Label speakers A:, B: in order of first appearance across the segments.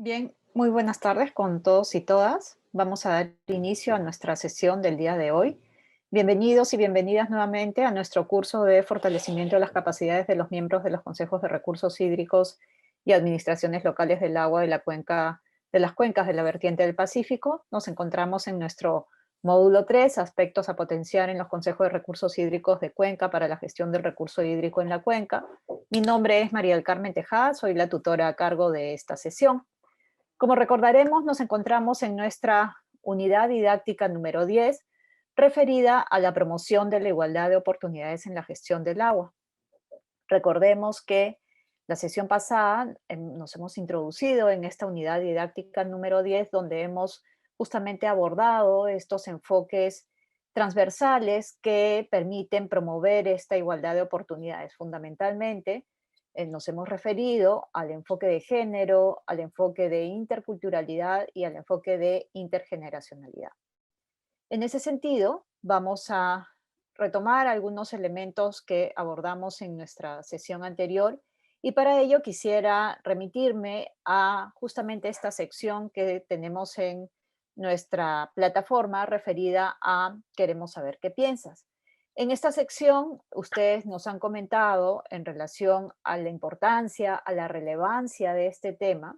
A: Bien, muy buenas tardes con todos y todas. Vamos a dar inicio a nuestra sesión del día de hoy. Bienvenidos y bienvenidas nuevamente a nuestro curso de fortalecimiento de las capacidades de los miembros de los consejos de recursos hídricos y administraciones locales del agua de la cuenca, de las cuencas de la vertiente del Pacífico. Nos encontramos en nuestro módulo 3, aspectos a potenciar en los consejos de recursos hídricos de Cuenca para la gestión del recurso hídrico en la cuenca. Mi nombre es María del Carmen Tejada, soy la tutora a cargo de esta sesión. Como recordaremos, nos encontramos en nuestra unidad didáctica número 10, referida a la promoción de la igualdad de oportunidades en la gestión del agua. Recordemos que la sesión pasada nos hemos introducido en esta unidad didáctica número 10, donde hemos justamente abordado estos enfoques transversales que permiten promover esta igualdad de oportunidades. Fundamentalmente, nos hemos referido al enfoque de género, al enfoque de interculturalidad y al enfoque de intergeneracionalidad. En ese sentido, vamos a retomar algunos elementos que abordamos en nuestra sesión anterior y para ello quisiera remitirme a justamente esta sección que tenemos en nuestra plataforma referida a Queremos saber qué piensas. En esta sección, ustedes nos han comentado en relación a la importancia, a la relevancia de este tema.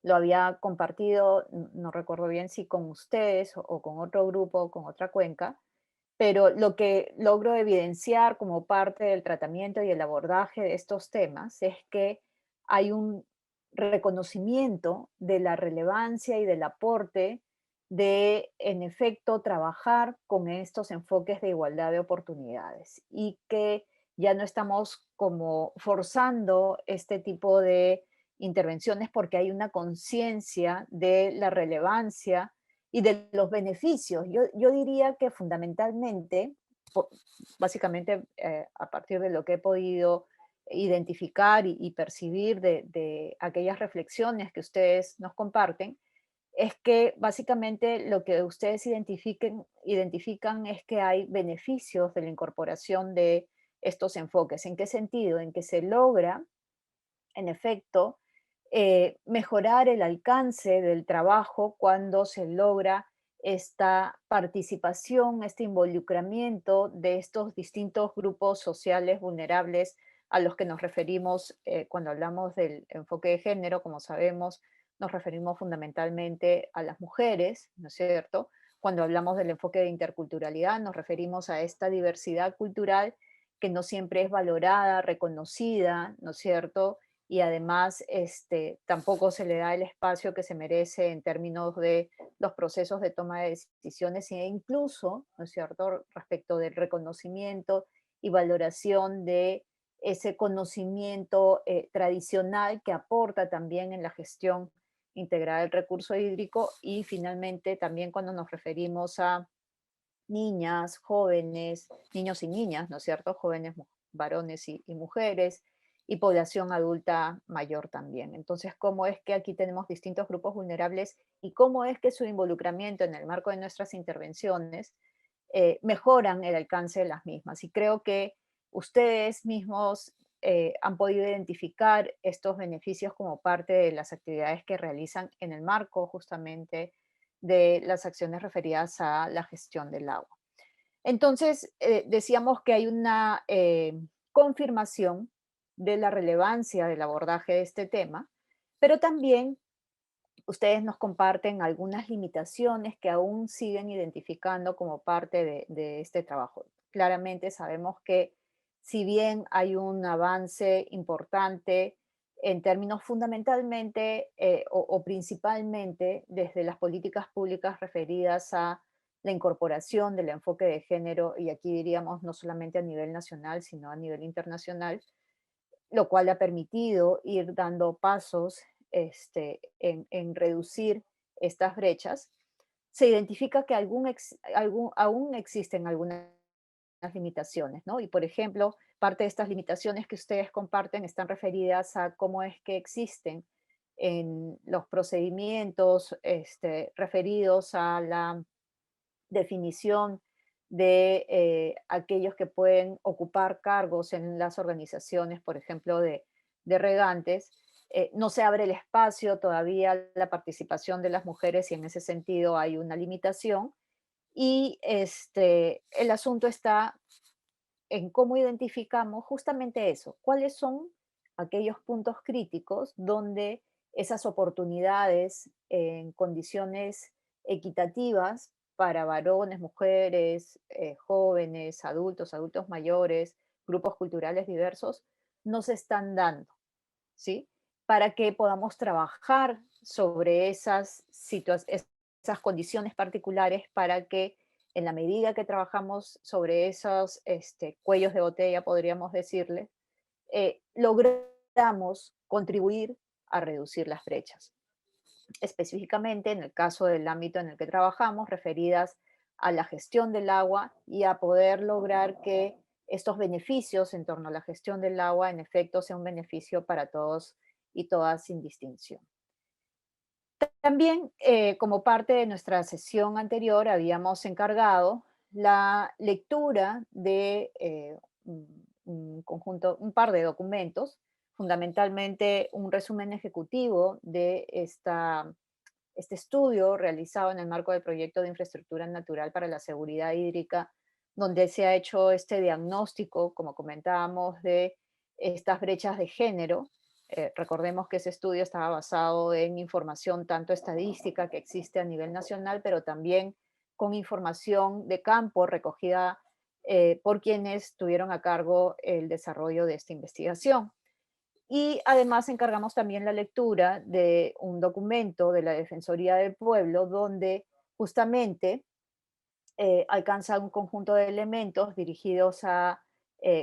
A: Lo había compartido, no recuerdo bien si con ustedes o con otro grupo o con otra cuenca, pero lo que logro evidenciar como parte del tratamiento y el abordaje de estos temas es que hay un reconocimiento de la relevancia y del aporte de, en efecto, trabajar con estos enfoques de igualdad de oportunidades y que ya no estamos como forzando este tipo de intervenciones porque hay una conciencia de la relevancia y de los beneficios. Yo diría que fundamentalmente, básicamente a partir de lo que he podido identificar y percibir de aquellas reflexiones que ustedes nos comparten, es que básicamente lo que ustedes identifican es que hay beneficios de la incorporación de estos enfoques. ¿En qué sentido? En que se logra, en efecto, mejorar el alcance del trabajo cuando se logra esta participación, este involucramiento de estos distintos grupos sociales vulnerables a los que nos referimos cuando hablamos del enfoque de género. Como sabemos, nos referimos fundamentalmente a las mujeres, ¿no es cierto? Cuando hablamos del enfoque de interculturalidad, nos referimos a esta diversidad cultural que no siempre es valorada, reconocida, ¿no es cierto? Y además tampoco se le da el espacio que se merece en términos de los procesos de toma de decisiones e incluso, ¿no es cierto?, respecto del reconocimiento y valoración de ese conocimiento tradicional que aporta también en la gestión integral del recurso hídrico. Y finalmente también cuando nos referimos a niñas, jóvenes, niños y niñas, ¿no es cierto?, jóvenes, varones y mujeres, y población adulta mayor también. Entonces, ¿cómo es que aquí tenemos distintos grupos vulnerables y cómo es que su involucramiento en el marco de nuestras intervenciones mejoran el alcance de las mismas? Y creo que ustedes mismos han podido identificar estos beneficios como parte de las actividades que realizan en el marco justamente de las acciones referidas a la gestión del agua. Entonces, decíamos que hay una confirmación de la relevancia del abordaje de este tema, pero también ustedes nos comparten algunas limitaciones que aún siguen identificando como parte de este trabajo. Claramente sabemos que si bien hay un avance importante en términos fundamentalmente o principalmente desde las políticas públicas referidas a la incorporación del enfoque de género, y aquí diríamos no solamente a nivel nacional, sino a nivel internacional, lo cual ha permitido ir dando pasos en reducir estas brechas. Se identifica que aún existen algunas limitaciones, ¿no? Y por ejemplo, parte de estas limitaciones que ustedes comparten están referidas a cómo es que existen en los procedimientos referidos a la definición de aquellos que pueden ocupar cargos en las organizaciones, por ejemplo, de regantes, no se abre el espacio todavía a la participación de las mujeres y en ese sentido hay una limitación. Y el asunto está en cómo identificamos justamente eso, cuáles son aquellos puntos críticos donde esas oportunidades en condiciones equitativas para varones, mujeres, jóvenes, adultos, adultos mayores, grupos culturales diversos, no se están dando, ¿sí? Para que podamos trabajar sobre esas condiciones particulares para que en la medida que trabajamos sobre esos cuellos de botella, podríamos decirle, logramos contribuir a reducir las brechas. Específicamente en el caso del ámbito en el que trabajamos, referidas a la gestión del agua y a poder lograr que estos beneficios en torno a la gestión del agua en efecto sea un beneficio para todos y todas sin distinción. También, como parte de nuestra sesión anterior, habíamos encargado la lectura de un par de documentos, fundamentalmente un resumen ejecutivo de este estudio realizado en el marco del proyecto de infraestructura natural para la seguridad hídrica, donde se ha hecho este diagnóstico, como comentábamos, de estas brechas de género. Recordemos que ese estudio estaba basado en información tanto estadística que existe a nivel nacional, pero también con información de campo recogida por quienes tuvieron a cargo el desarrollo de esta investigación. Y además encargamos también la lectura de un documento de la Defensoría del Pueblo donde justamente alcanza un conjunto de elementos dirigidos a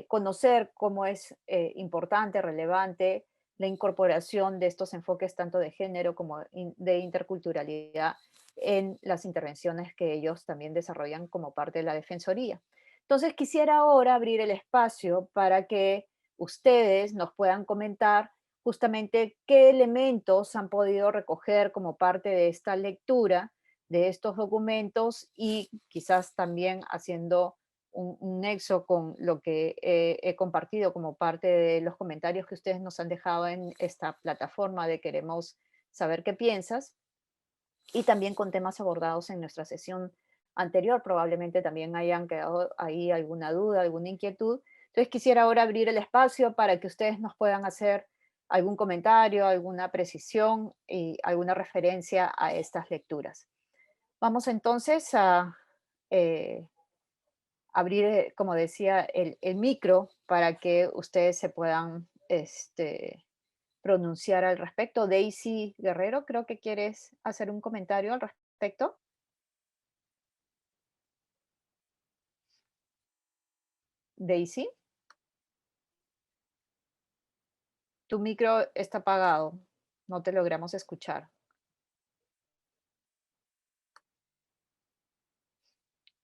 A: conocer cómo es importante, relevante la incorporación de estos enfoques tanto de género como de interculturalidad en las intervenciones que ellos también desarrollan como parte de la Defensoría. Entonces quisiera ahora abrir el espacio para que ustedes nos puedan comentar justamente qué elementos han podido recoger como parte de esta lectura de estos documentos y quizás también haciendo un nexo con lo que he compartido como parte de los comentarios que ustedes nos han dejado en esta plataforma de Queremos saber qué piensas y también con temas abordados en nuestra sesión anterior. Probablemente también hayan quedado ahí alguna duda, alguna inquietud. Entonces quisiera ahora abrir el espacio para que ustedes nos puedan hacer algún comentario, alguna precisión y alguna referencia a estas lecturas. Vamos entonces a eh, abrir, como decía, el micro para que ustedes se puedan pronunciar al respecto. Daisy Guerrero, creo que quieres hacer un comentario al respecto. Daisy, tu micro está apagado, no te logramos escuchar.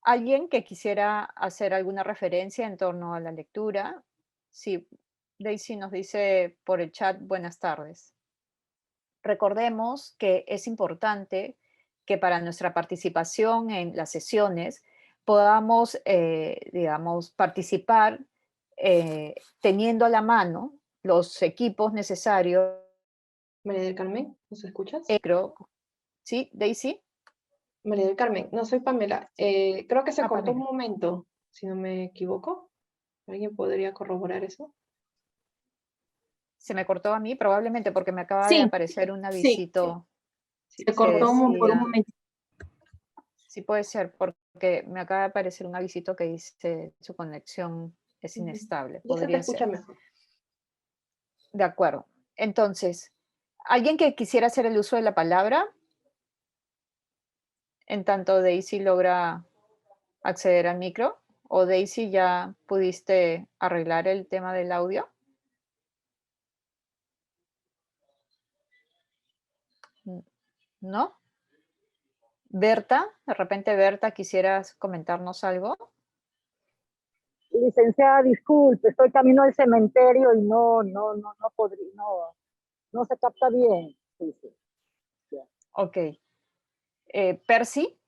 A: ¿Alguien que quisiera hacer alguna referencia en torno a la lectura? Sí, Daisy nos dice por el chat, buenas tardes. Recordemos que es importante que para nuestra participación en las sesiones podamos, digamos, participar teniendo a la mano los equipos necesarios.
B: María del Carmen, ¿nos escuchas?
A: ¿Sí, Daisy?
B: María del Carmen, no soy Pamela. Creo que se cortó un
A: Pamela.
B: momento, si no me equivoco. ¿Alguien podría corroborar eso?
A: Se me cortó a mí, probablemente porque me acaba de
B: Sí,
A: aparecer un
B: sí,
A: avisito
B: se
A: que
B: cortó por un
A: decía,
B: momento.
A: sí puede ser, porque me acaba de aparecer un avisito que dice su conexión es
B: Ujú.
A: inestable.
B: Ya se te
A: Podría
B: escucha
A: ser.
B: mejor.
A: De acuerdo. Entonces, ¿alguien que quisiera hacer el uso de la palabra? En tanto Daisy logra acceder al micro. ¿O Daisy ya pudiste arreglar el tema del audio? ¿No? Berta, de repente Berta, ¿quisieras comentarnos algo?
C: Licenciada, disculpe, estoy camino al cementerio y no podría, no se capta bien. Sí, sí. Ya.
A: Ok. Percy,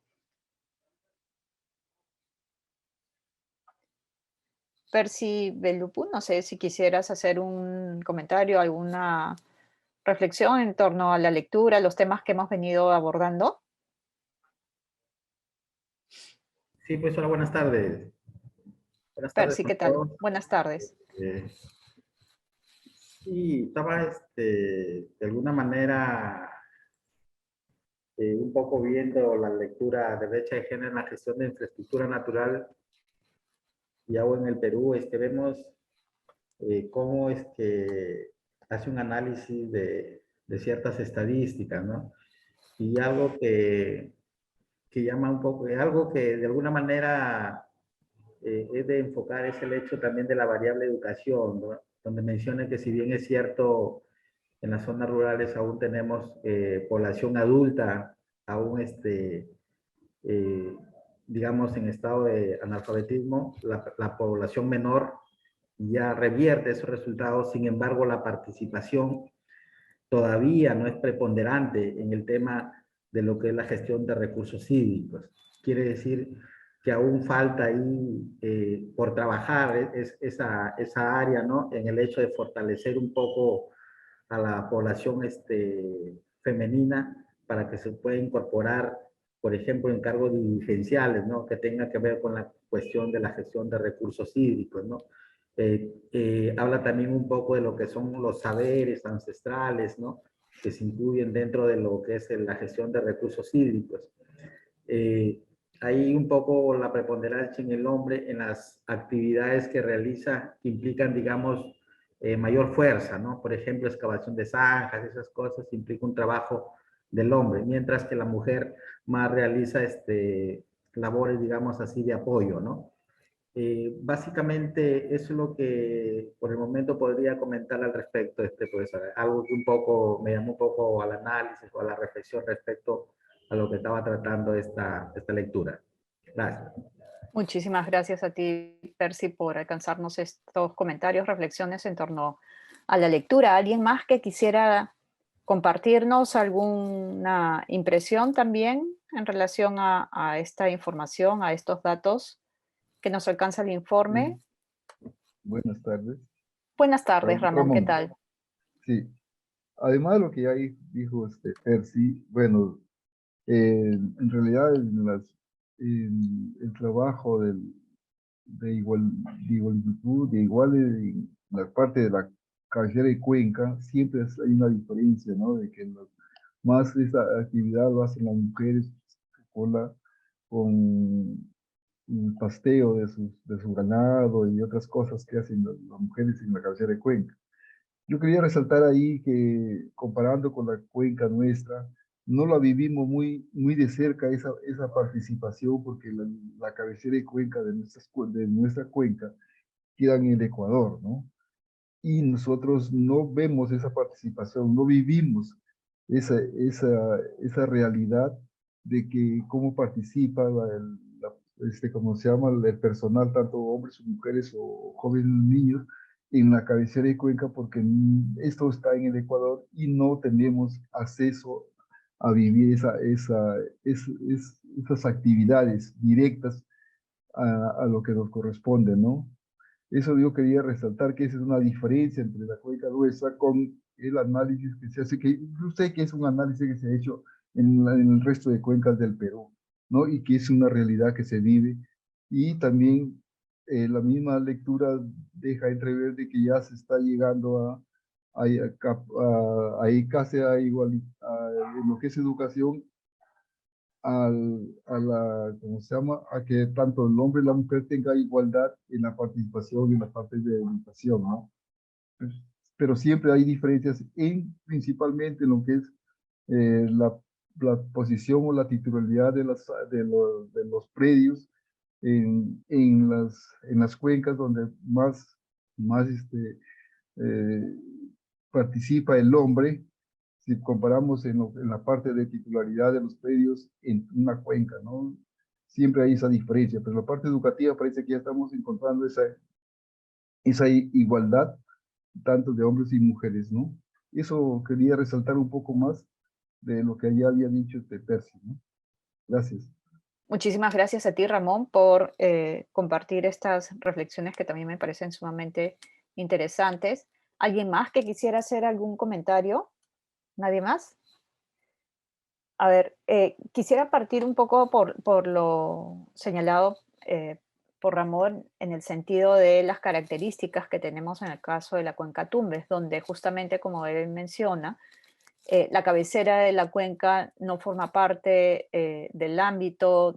A: Percy Belupu, no sé si quisieras hacer un comentario, alguna reflexión en torno a la lectura, los temas que hemos venido abordando.
D: Sí, pues hola, buenas tardes. Buenas tardes
A: Percy,
D: con
A: ¿qué tal?
D: todos.
A: Buenas tardes.
D: Eh, sí, estaba de alguna manera un poco viendo la lectura de brecha de género en la gestión de infraestructura natural y agua en el Perú. Vemos cómo hace un análisis de ciertas estadísticas, ¿no? Y algo que llama un poco, algo que de alguna manera es de enfocar es el hecho también de la variable educación, ¿no? Donde menciona que si bien es cierto, en las zonas rurales aún tenemos población adulta, aún eh, digamos, en estado de analfabetismo, la población menor ya revierte esos resultados. Sin embargo, la participación todavía no es preponderante en el tema de lo que es la gestión de recursos hídricos. Quiere decir que aún falta ahí por trabajar esa área, ¿no? En el hecho de fortalecer un poco a la población femenina para que se pueda incorporar, por ejemplo, en cargos dirigenciales, ¿no? Que tenga que ver con la cuestión de la gestión de recursos hídricos, ¿no? Habla también un poco de lo que son los saberes ancestrales, ¿no? Que se incluyen dentro de lo que es la gestión de recursos hídricos. Hay un poco la preponderancia en el hombre en las actividades que realiza que implican, digamos, mayor fuerza, ¿no? Por ejemplo, excavación de zanjas, esas cosas implica un trabajo del hombre, mientras que la mujer más realiza labores, digamos así, de apoyo, ¿no? Básicamente eso es lo que por el momento podría comentar al respecto, profesor. Algo que un poco me llamó un poco al análisis o a la reflexión respecto a lo que estaba tratando esta lectura. Gracias.
A: Muchísimas gracias a ti, Percy, por alcanzarnos estos comentarios, reflexiones en torno a la lectura. ¿Alguien más que quisiera compartirnos alguna impresión también en relación a esta información, a estos datos que nos alcanza el informe?
E: Buenas tardes.
A: Buenas tardes, Ramón, ¿qué tal?
E: Sí, además de lo que ya dijo Percy, bueno, en realidad el trabajo de igualitud, de igual en la parte de la cabecera y cuenca, siempre hay una diferencia, ¿no? De que más esa actividad lo hacen las mujeres con el pasteo de su ganado y otras cosas que hacen las mujeres en la cabecera de cuenca. Yo quería resaltar ahí que comparando con la cuenca nuestra, no la vivimos muy de cerca esa participación porque la cabecera de cuenca de nuestra cuenca queda en el Ecuador, ¿no? Y nosotros no vemos esa participación, no vivimos esa realidad de que cómo participa ¿cómo se llama? El personal, tanto hombres o mujeres o jóvenes niños, en la cabecera de Cuenca, porque esto está en el Ecuador y no tenemos acceso a vivir esas actividades directas a lo que nos corresponde, ¿no? Eso yo quería resaltar que esa es una diferencia entre la cuenca nuestra con el análisis que se hace, que yo sé que es un análisis que se ha hecho en el resto de cuencas del Perú, ¿no? Y que es una realidad que se vive. Y también la misma lectura deja entrever de que ya se está llegando ahí casi a igual, en lo que es educación, ¿cómo se llama? A que tanto el hombre y la mujer tengan igualdad en la participación en la parte de educación, ¿no? Pues, pero siempre hay diferencias principalmente en lo que es la posición o la titularidad de los predios en las cuencas donde más eh, participa el hombre si comparamos en la parte de titularidad de los predios en una cuenca, ¿no? Siempre hay esa diferencia, pero en la parte educativa parece que ya estamos encontrando esa igualdad, tanto de hombres y mujeres, ¿no? Eso quería resaltar un poco más de lo que ya había dicho Percy, ¿no? Gracias.
A: Muchísimas gracias a ti, Ramón, por compartir estas reflexiones que también me parecen sumamente interesantes. ¿Alguien más que quisiera hacer algún comentario? ¿Nadie más? A ver, quisiera partir un poco por lo señalado por Ramón en el sentido de las características que tenemos en el caso de la cuenca Tumbes, donde justamente, como él menciona, la cabecera de la cuenca no forma parte del ámbito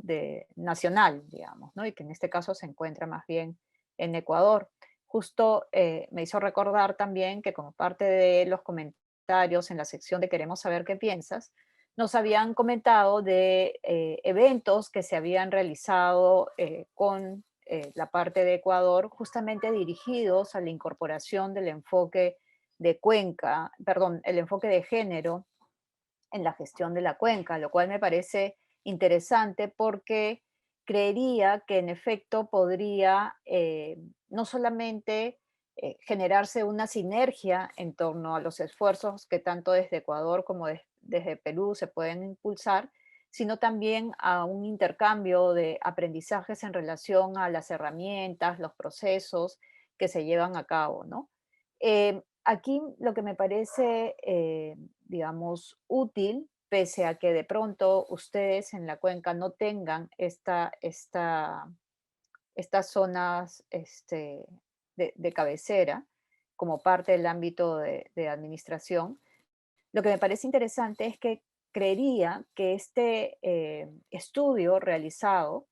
A: nacional, digamos, ¿no? Y que en este caso se encuentra más bien en Ecuador. Justo me hizo recordar también que como parte de los comentarios en la sección de Queremos saber qué piensas, nos habían comentado de eventos que se habían realizado con la parte de Ecuador, justamente dirigidos a la incorporación del enfoque de cuenca, perdón, el enfoque de género en la gestión de la cuenca, lo cual me parece interesante porque creería que en efecto podría no solamente generarse una sinergia en torno a los esfuerzos que tanto desde Ecuador como desde Perú se pueden impulsar, sino también a un intercambio de aprendizajes en relación a las herramientas, los procesos que se llevan a cabo, ¿no? Aquí lo que me parece, digamos, útil, pese a que de pronto ustedes en la cuenca no tengan estas zonas de cabecera como parte del ámbito de administración, lo que me parece interesante es que creería que este estudio realizado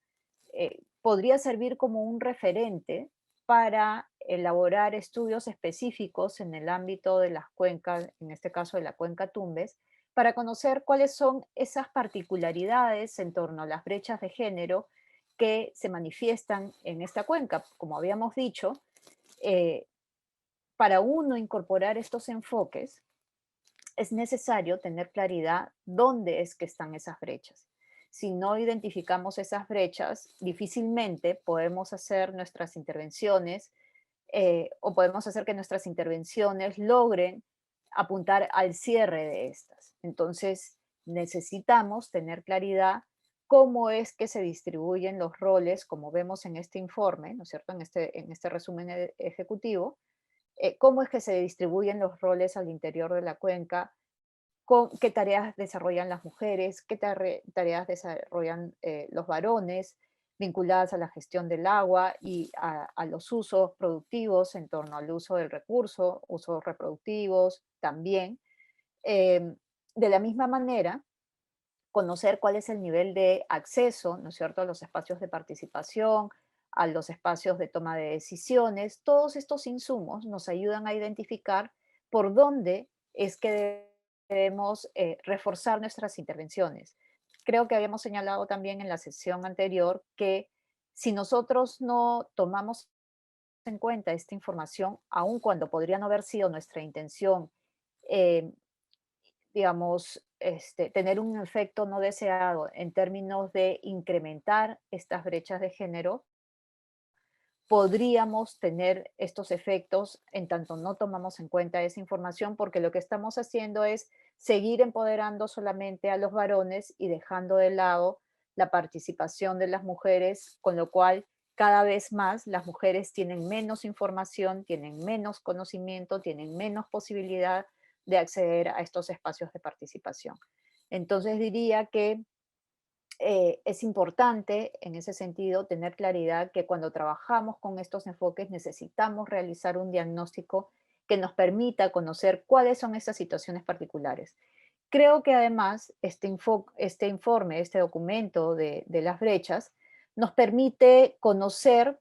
A: podría servir como un referente para elaborar estudios específicos en el ámbito de las cuencas, en este caso de la cuenca Tumbes, para conocer cuáles son esas particularidades en torno a las brechas de género que se manifiestan en esta cuenca. Como habíamos dicho, eh, para uno incorporar estos enfoques, es necesario tener claridad dónde es que están esas brechas. Si no identificamos esas brechas, difícilmente podemos hacer nuestras intervenciones o podemos hacer que nuestras intervenciones logren apuntar al cierre de estas. Entonces, necesitamos tener claridad cómo es que se distribuyen los roles, como vemos en este informe, ¿no es cierto?, en este resumen ejecutivo, cómo es que se distribuyen los roles al interior de la cuenca, qué tareas desarrollan las mujeres, qué tareas desarrollan los varones vinculadas a la gestión del agua y a los usos productivos en torno al uso del recurso, usos reproductivos también. De la misma manera, conocer cuál es el nivel de acceso, ¿no es cierto?, a los espacios de participación, a los espacios de toma de decisiones. Todos estos insumos nos ayudan a identificar por dónde es que debemos reforzar nuestras intervenciones. Creo que habíamos señalado también en la sesión anterior que si nosotros no tomamos en cuenta esta información, aun cuando podría no haber sido nuestra intención, eh, digamos, tener un efecto no deseado en términos de incrementar estas brechas de género, podríamos tener estos efectos en tanto no tomamos en cuenta esa información, porque lo que estamos haciendo es seguir empoderando solamente a los varones y dejando de lado la participación de las mujeres, con lo cual cada vez más las mujeres tienen menos información, tienen menos conocimiento, tienen menos posibilidad de acceder a estos espacios de participación. Entonces diría que es importante en ese sentido tener claridad que cuando trabajamos con estos enfoques necesitamos realizar un diagnóstico que nos permita conocer cuáles son esas situaciones particulares. Creo que además este informe, este documento de las brechas, nos permite conocer,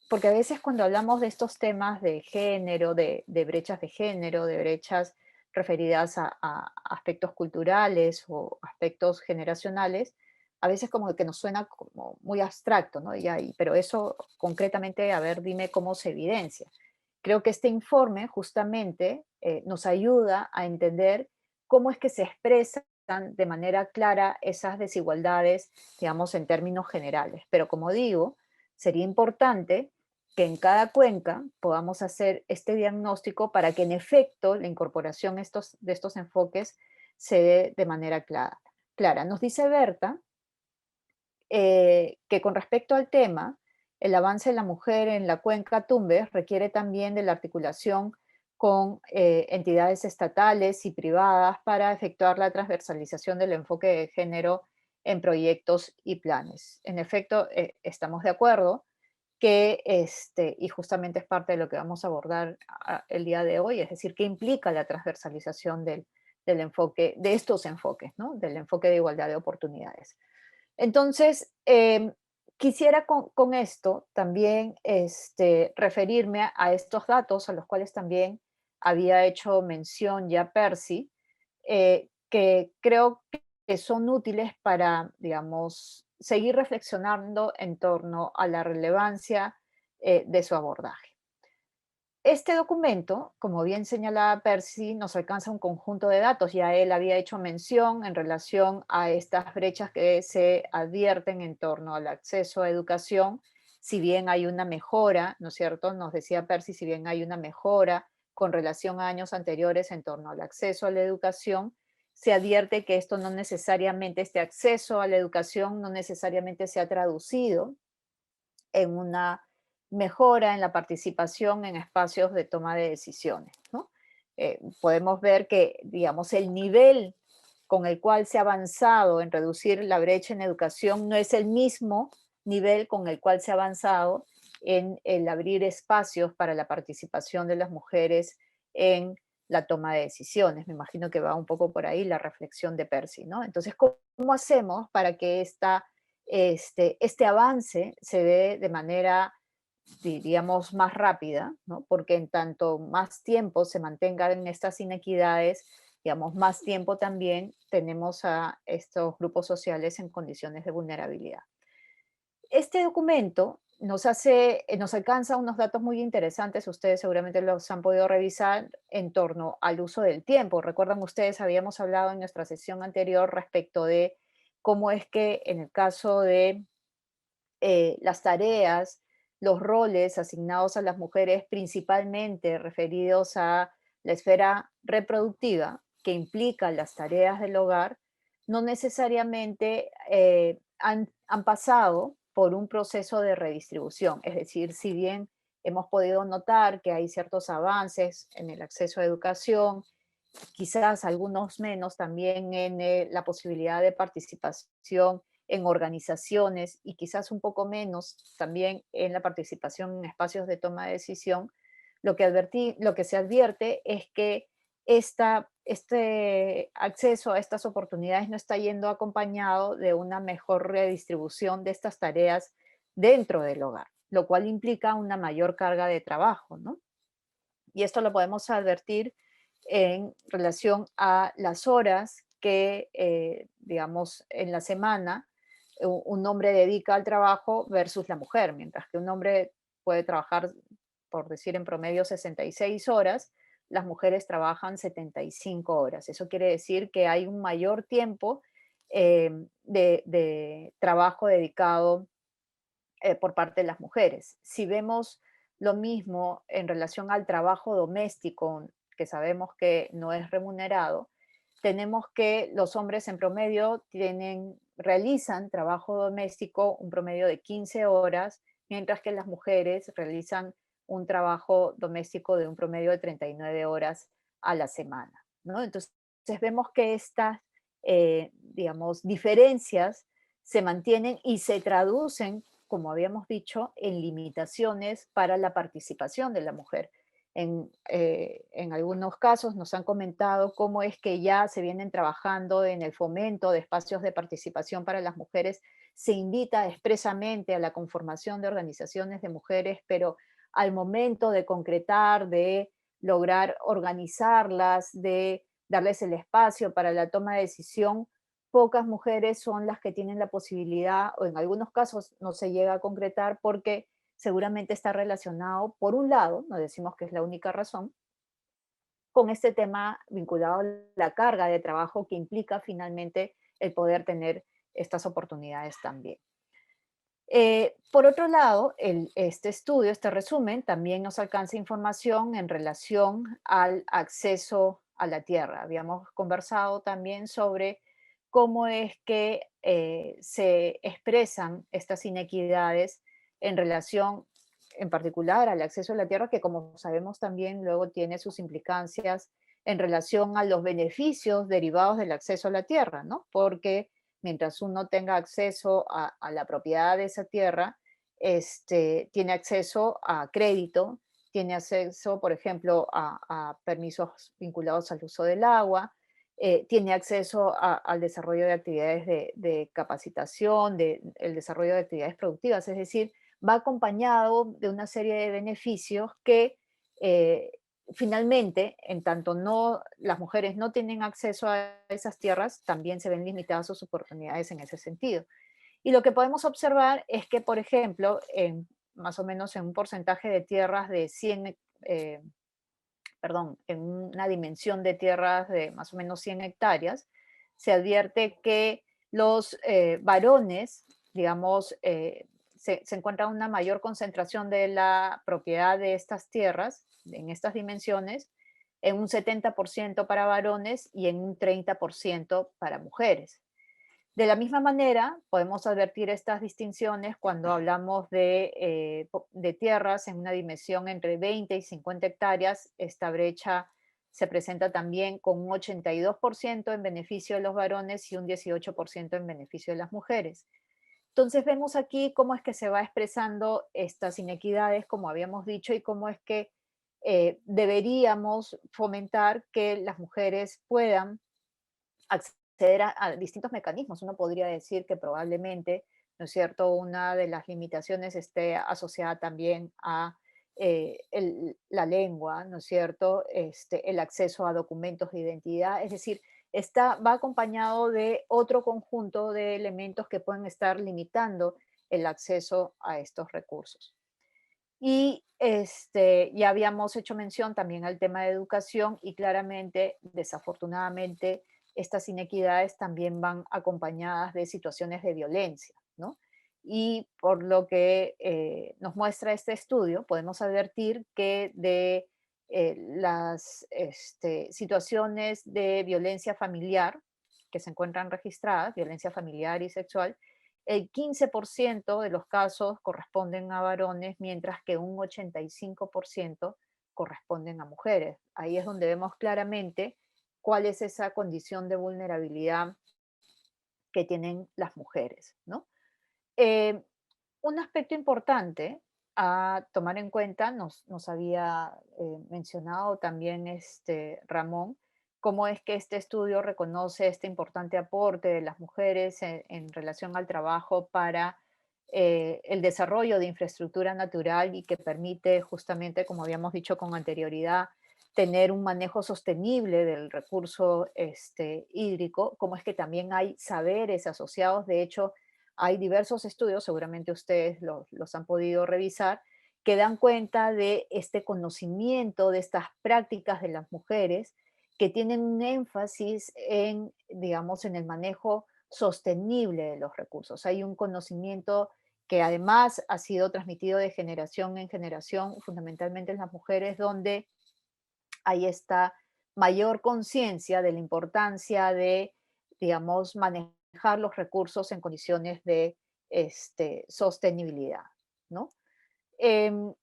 A: porque a veces cuando hablamos de estos temas de género, de brechas de género, de brechas referidas a aspectos culturales o aspectos generacionales, a veces como que nos suena como muy abstracto, ¿no? Pero eso concretamente, a ver, dime cómo se evidencia. Creo que este informe justamente nos ayuda a entender cómo es que se expresan de manera clara esas desigualdades, digamos, en términos generales. Pero como digo, sería importante que en cada cuenca podamos hacer este diagnóstico para que en efecto la incorporación de estos enfoques se dé de manera clara. Nos dice Berta que con respecto al tema, el avance de la mujer en la cuenca Tumbes requiere también de la articulación con entidades estatales y privadas para efectuar la transversalización del enfoque de género en proyectos y planes. En efecto, estamos de acuerdo que, y justamente es parte de lo que vamos a abordar el día de hoy, es decir, qué implica la transversalización del enfoque, de estos enfoques, ¿no? Del enfoque de igualdad de oportunidades. Entonces, quisiera con esto también referirme a estos datos a los cuales también había hecho mención ya Percy, que creo que son útiles para, digamos, seguir reflexionando en torno a la relevancia de su abordaje. Este documento, como bien señalaba Percy, nos alcanza un conjunto de datos. Ya él había hecho mención en relación a estas brechas que se advierten en torno al acceso a educación. Si bien hay una mejora, ¿no es cierto? Nos decía Percy, si bien hay una mejora con relación a años anteriores en torno al acceso a la educación, se advierte que esto no necesariamente, este acceso a la educación no necesariamente se ha traducido en una mejora en la participación en espacios de toma de decisiones, ¿no? Podemos ver que, digamos, el nivel con el cual se ha avanzado en reducir la brecha en educación no es el mismo nivel con el cual se ha avanzado en el abrir espacios para la participación de las mujeres en la toma de decisiones. Me imagino que va un poco por ahí la reflexión de Percy, ¿no? Entonces, ¿cómo hacemos para que este avance se dé de manera, diríamos, más rápida, ¿no? Porque en tanto más tiempo se mantengan estas inequidades, digamos, más tiempo también tenemos a estos grupos sociales en condiciones de vulnerabilidad. Este documento nos alcanza unos datos muy interesantes, ustedes seguramente los han podido revisar en torno al uso del tiempo. Recuerdan ustedes, habíamos hablado en nuestra sesión anterior respecto de cómo es que en el caso de las tareas, los roles asignados a las mujeres, principalmente referidos a la esfera reproductiva, que implica las tareas del hogar, no necesariamente han pasado por un proceso de redistribución. Es decir, si bien hemos podido notar que hay ciertos avances en el acceso a educación, quizás algunos menos también en la posibilidad de participación en organizaciones y quizás un poco menos también en la participación en espacios de toma de decisión, lo que se advierte es que este acceso a estas oportunidades no está yendo acompañado de una mejor redistribución de estas tareas dentro del hogar, lo cual implica una mayor carga de trabajo, ¿no? Y esto lo podemos advertir en relación a las horas que, digamos, en la semana un hombre dedica al trabajo versus la mujer, mientras que un hombre puede trabajar, por decir en promedio, 66 horas, las mujeres trabajan 75 horas. Eso quiere decir que hay un mayor tiempo de trabajo dedicado por parte de las mujeres. Si vemos lo mismo en relación al trabajo doméstico, que sabemos que no es remunerado, tenemos que los hombres en promedio realizan trabajo doméstico un promedio de 15 horas, mientras que las mujeres realizan un trabajo doméstico de un promedio de 39 horas a la semana, ¿no? Entonces vemos que estas, digamos, diferencias se mantienen y se traducen, como habíamos dicho, en limitaciones para la participación de la mujer. En algunos casos nos han comentado cómo es que ya se vienen trabajando en el fomento de espacios de participación para las mujeres. Se invita expresamente a la conformación de organizaciones de mujeres, pero al momento de concretar, de lograr organizarlas, de darles el espacio para la toma de decisión, pocas mujeres son las que tienen la posibilidad, o en algunos casos no se llega a concretar porque seguramente está relacionado, por un lado, no decimos que es la única razón, con este tema vinculado a la carga de trabajo que implica finalmente el poder tener estas oportunidades también. Por otro lado, este estudio, este resumen, también nos alcanza información en relación al acceso a la tierra. Habíamos conversado también sobre cómo es que se expresan estas inequidades en relación en particular al acceso a la tierra, que como sabemos también luego tiene sus implicancias en relación a los beneficios derivados del acceso a la tierra, ¿no? Porque mientras uno tenga acceso a la propiedad de esa tierra, tiene acceso a crédito, tiene acceso, por ejemplo, a permisos vinculados al uso del agua, tiene acceso al desarrollo de actividades de capacitación, el desarrollo de actividades productivas, es decir, va acompañado de una serie de beneficios que eh, finalmente, en tanto las mujeres no tienen acceso a esas tierras, también se ven limitadas sus oportunidades en ese sentido. Y lo que podemos observar es que, por ejemplo, más o menos en un porcentaje de tierras de 100, en una dimensión de tierras de más o menos 100 hectáreas, se advierte que los varones, digamos, se encuentra una mayor concentración de la propiedad de estas tierras, en estas dimensiones, en un 70% para varones y en un 30% para mujeres. De la misma manera, podemos advertir estas distinciones cuando hablamos de tierras en una dimensión entre 20 y 50 hectáreas. Esta brecha se presenta también con un 82% en beneficio de los varones y un 18% en beneficio de las mujeres. Entonces vemos aquí cómo es que se va expresando estas inequidades, como habíamos dicho, y cómo es que deberíamos fomentar que las mujeres puedan acceder a distintos mecanismos. Uno podría decir que probablemente, ¿no es cierto?, una de las limitaciones esté asociada también a la lengua, ¿no es cierto?, el acceso a documentos de identidad, es decir, va acompañado de otro conjunto de elementos que pueden estar limitando el acceso a estos recursos. Y ya habíamos hecho mención también al tema de educación y claramente, desafortunadamente, estas inequidades también van acompañadas de situaciones de violencia, ¿no? Y por lo que nos muestra este estudio, podemos advertir que de las situaciones de violencia familiar que se encuentran registradas, violencia familiar y sexual, el 15% de los casos corresponden a varones, mientras que un 85% corresponden a mujeres. Ahí es donde vemos claramente cuál es esa condición de vulnerabilidad que tienen las mujeres, ¿no? Eh, un aspecto importante a tomar en cuenta, nos había mencionado también Ramón, cómo es que este estudio reconoce este importante aporte de las mujeres en relación al trabajo para el desarrollo de infraestructura natural y que permite justamente, como habíamos dicho con anterioridad, tener un manejo sostenible del recurso hídrico, como es que también hay saberes asociados. De hecho, hay diversos estudios, seguramente ustedes los han podido revisar, que dan cuenta de este conocimiento, de estas prácticas de las mujeres que tienen un énfasis en, digamos, en el manejo sostenible de los recursos. Hay un conocimiento que además ha sido transmitido de generación en generación, fundamentalmente en las mujeres, donde hay esta mayor conciencia de la importancia de, digamos, manejar los recursos en condiciones de sostenibilidad, ¿no? Em,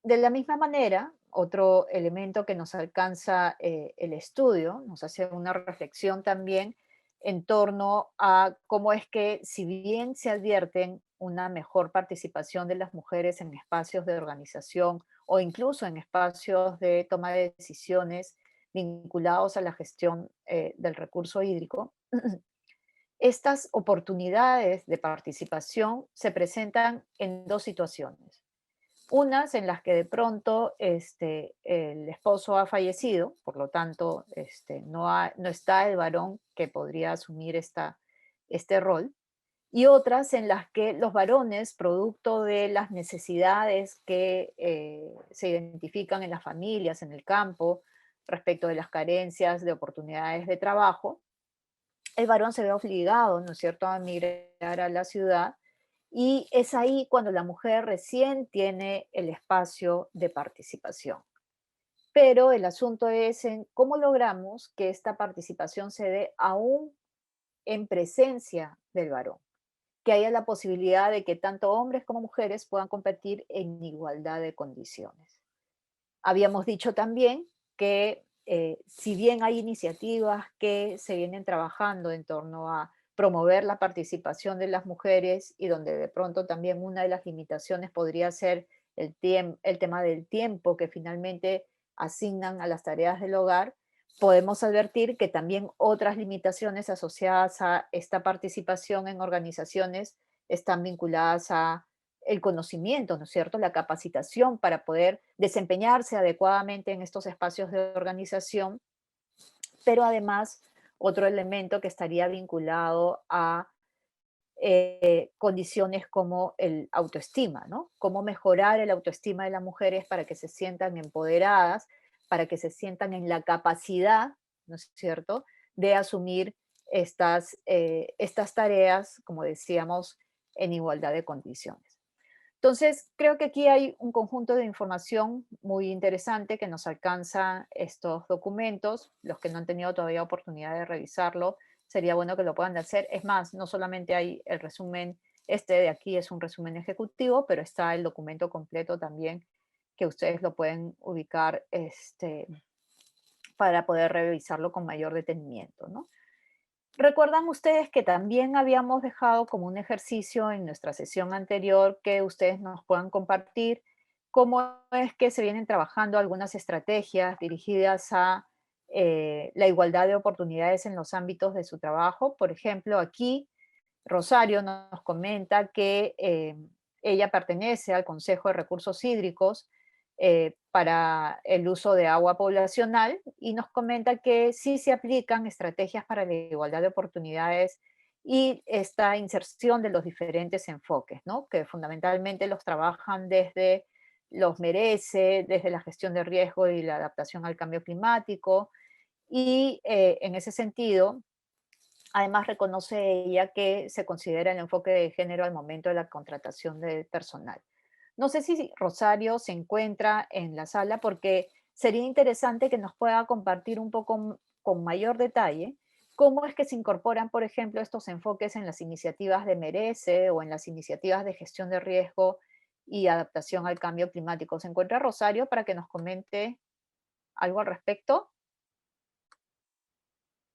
A: de la misma manera, otro elemento que nos alcanza el estudio, nos hace una reflexión también en torno a cómo es que, si bien se advierten una mejor participación de las mujeres en espacios de organización o incluso en espacios de toma de decisiones vinculados a la gestión del recurso hídrico, estas oportunidades de participación se presentan en dos situaciones. Unas en las que de pronto el esposo ha fallecido, por lo tanto no está el varón que podría asumir este rol, y otras en las que los varones, producto de las necesidades que se identifican en las familias, en el campo, respecto de las carencias de oportunidades de trabajo, el varón se ve obligado, ¿no es cierto?, a migrar a la ciudad, y es ahí cuando la mujer recién tiene el espacio de participación. Pero el asunto es en cómo logramos que esta participación se dé aún en presencia del varón. que haya la posibilidad de que tanto hombres como mujeres puedan competir en igualdad de condiciones. Habíamos dicho también que si bien hay iniciativas que se vienen trabajando en torno a promover la participación de las mujeres y donde de pronto también una de las limitaciones podría ser el tema del tiempo que finalmente asignan a las tareas del hogar, podemos advertir que también otras limitaciones asociadas a esta participación en organizaciones están vinculadas a el conocimiento, ¿no es cierto? La capacitación para poder desempeñarse adecuadamente en estos espacios de organización, pero además otro elemento que estaría vinculado a condiciones como el autoestima, ¿no? Cómo mejorar el autoestima de las mujeres para que se sientan empoderadas, para que se sientan en la capacidad, ¿no es cierto?, de asumir estas tareas, como decíamos, en igualdad de condiciones. Entonces, creo que aquí hay un conjunto de información muy interesante que nos alcanza estos documentos. Los que no han tenido todavía oportunidad de revisarlo, sería bueno que lo puedan hacer. Es más, no solamente hay el resumen, este de aquí es un resumen ejecutivo, pero está el documento completo también que ustedes lo pueden ubicar para poder revisarlo con mayor detenimiento, ¿no? Recuerdan ustedes que también habíamos dejado como un ejercicio en nuestra sesión anterior que ustedes nos puedan compartir cómo es que se vienen trabajando algunas estrategias dirigidas a la igualdad de oportunidades en los ámbitos de su trabajo. Por ejemplo, aquí Rosario nos comenta que ella pertenece al Consejo de Recursos Hídricos para el uso de agua poblacional y nos comenta que sí se aplican estrategias para la igualdad de oportunidades y esta inserción de los diferentes enfoques, ¿no? Que fundamentalmente los trabajan desde los merece, desde la gestión de riesgo y la adaptación al cambio climático y en ese sentido, además reconoce ella que se considera el enfoque de género al momento de la contratación de personal. No sé si Rosario se encuentra en la sala porque sería interesante que nos pueda compartir un poco con mayor detalle cómo es que se incorporan, por ejemplo, estos enfoques en las iniciativas de Merece o en las iniciativas de gestión de riesgo y adaptación al cambio climático. ¿Se encuentra Rosario para que nos comente algo al respecto?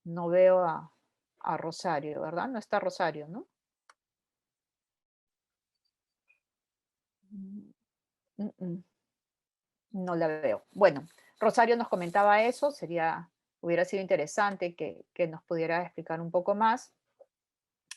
A: No veo a Rosario, ¿verdad? No está Rosario, ¿no? Mm, mm, mm. No la veo. Bueno, Rosario nos comentaba eso, hubiera sido interesante que nos pudiera explicar un poco más.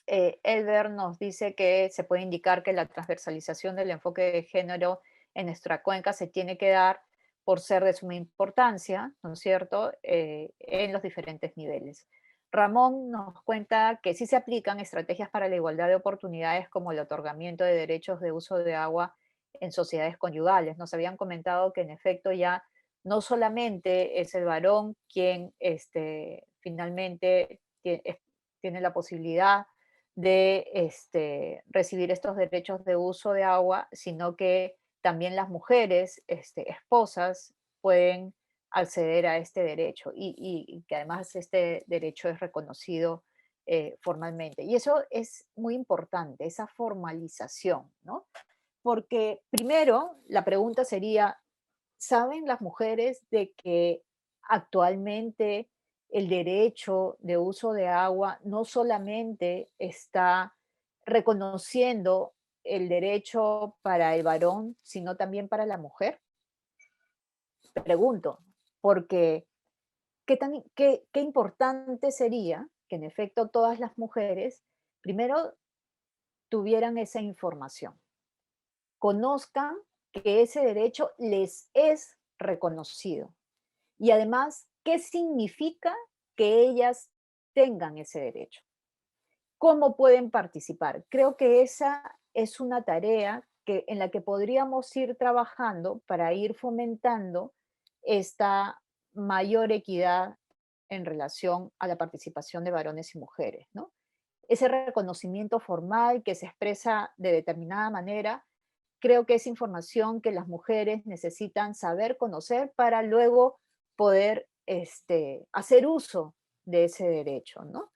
A: Elber nos dice que se puede indicar que la transversalización del enfoque de género en nuestra cuenca se tiene que dar por ser de suma importancia, ¿no es cierto?, en los diferentes niveles. Ramón nos cuenta que sí se aplican estrategias para la igualdad de oportunidades como el otorgamiento de derechos de uso de agua en sociedades conyugales. Nos habían comentado que en efecto ya no solamente es el varón quien finalmente tiene la posibilidad de recibir estos derechos de uso de agua, sino que también las mujeres esposas pueden acceder a este derecho y que además este derecho es reconocido formalmente. Y eso es muy importante, esa formalización, ¿no? Porque primero la pregunta sería, ¿saben las mujeres de que actualmente el derecho de uso de agua no solamente está reconociendo el derecho para el varón, sino también para la mujer? Pregunto, porque qué importante sería que en efecto todas las mujeres primero tuvieran esa información, conozcan que ese derecho les es reconocido. Y además, ¿qué significa que ellas tengan ese derecho? ¿Cómo pueden participar? Creo que esa es una tarea en la que podríamos ir trabajando para ir fomentando esta mayor equidad en relación a la participación de varones y mujeres, ¿no? Ese reconocimiento formal que se expresa de determinada manera, creo que es información que las mujeres necesitan saber, conocer para luego poder hacer uso de ese derecho, ¿no?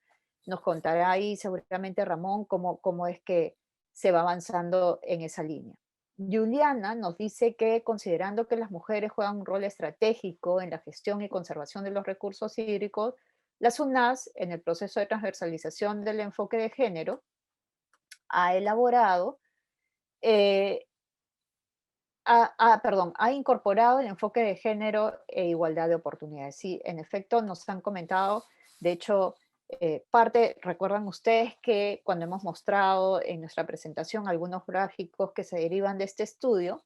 A: Nos contará ahí seguramente Ramón cómo es que se va avanzando en esa línea. Juliana nos dice que considerando que las mujeres juegan un rol estratégico en la gestión y conservación de los recursos hídricos, la SUNAS, en el proceso de transversalización del enfoque de género, ha elaborado, eh, ha incorporado el enfoque de género e igualdad de oportunidades. Sí, en efecto, nos han comentado, de hecho, recuerdan ustedes que cuando hemos mostrado en nuestra presentación algunos gráficos que se derivan de este estudio,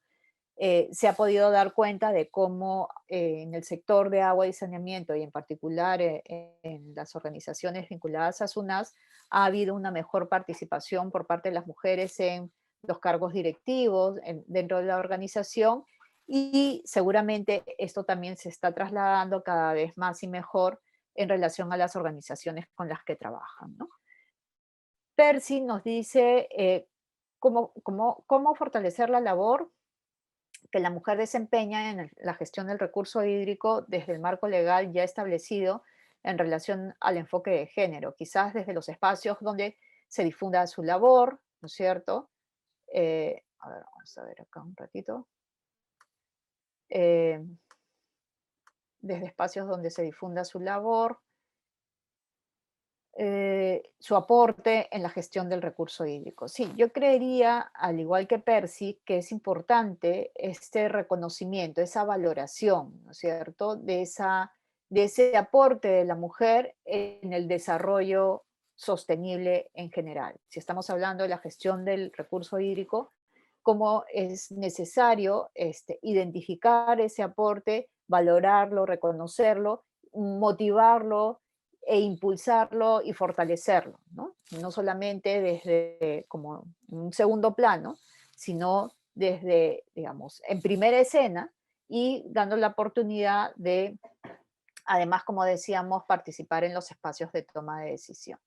A: se ha podido dar cuenta de cómo en el sector de agua y saneamiento y en particular en las organizaciones vinculadas a SUNAS ha habido una mejor participación por parte de las mujeres en los cargos directivos dentro de la organización y seguramente esto también se está trasladando cada vez más y mejor en relación a las organizaciones con las que trabajan, ¿no? Percy nos dice cómo fortalecer la labor que la mujer desempeña en la gestión del recurso hídrico desde el marco legal ya establecido en relación al enfoque de género, quizás desde los espacios donde se difunda su labor, ¿no es cierto? A ver, vamos a ver acá un ratito. Eh, Desde espacios donde se difunda su labor, su aporte en la gestión del recurso hídrico. Sí, yo creería, al igual que Percy, que es importante este reconocimiento, esa valoración, ¿no es cierto?, de ese aporte de la mujer en el desarrollo sostenible en general. Si estamos hablando de la gestión del recurso hídrico, cómo es necesario identificar ese aporte, valorarlo, reconocerlo, motivarlo e impulsarlo y fortalecerlo, ¿no? No solamente desde como un segundo plano, sino desde, digamos, en primera escena y dando la oportunidad de, además, como decíamos, participar en los espacios de toma de decisión.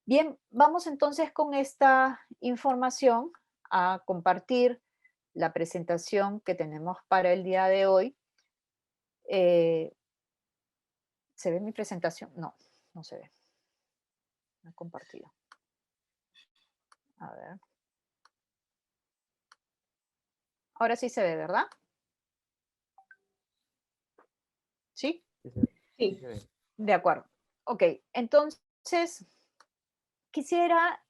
A: Bien, vamos entonces con esta información a compartir la presentación que tenemos para el día de hoy. ¿Se ve mi presentación? No, no se ve. No he compartido. A ver. Ahora sí se ve, ¿verdad? ¿Sí?
B: Sí.
A: De acuerdo. Ok, entonces quisiera,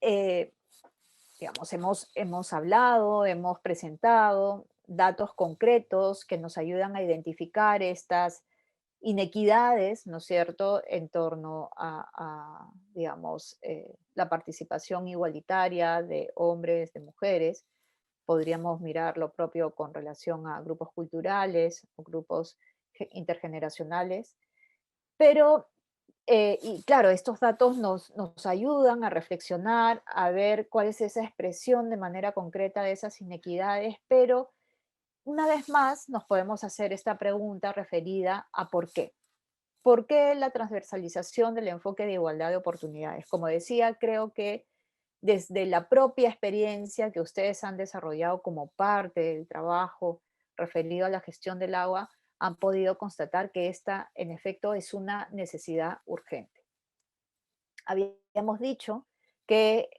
A: digamos, hemos hablado, hemos presentado datos concretos que nos ayudan a identificar estas inequidades, ¿no es cierto?, en torno digamos, la participación igualitaria de hombres, de mujeres. Podríamos mirar lo propio con relación a grupos culturales o grupos intergeneracionales. Pero, y claro, estos datos nos ayudan a reflexionar, a ver cuál es esa expresión de manera concreta de esas inequidades, pero una vez más nos podemos hacer esta pregunta referida a por qué. ¿Por qué la transversalización del enfoque de igualdad de oportunidades? Como decía, creo que desde la propia experiencia que ustedes han desarrollado como parte del trabajo referido a la gestión del agua, han podido constatar que esta, en efecto, es una necesidad urgente. Habíamos dicho que,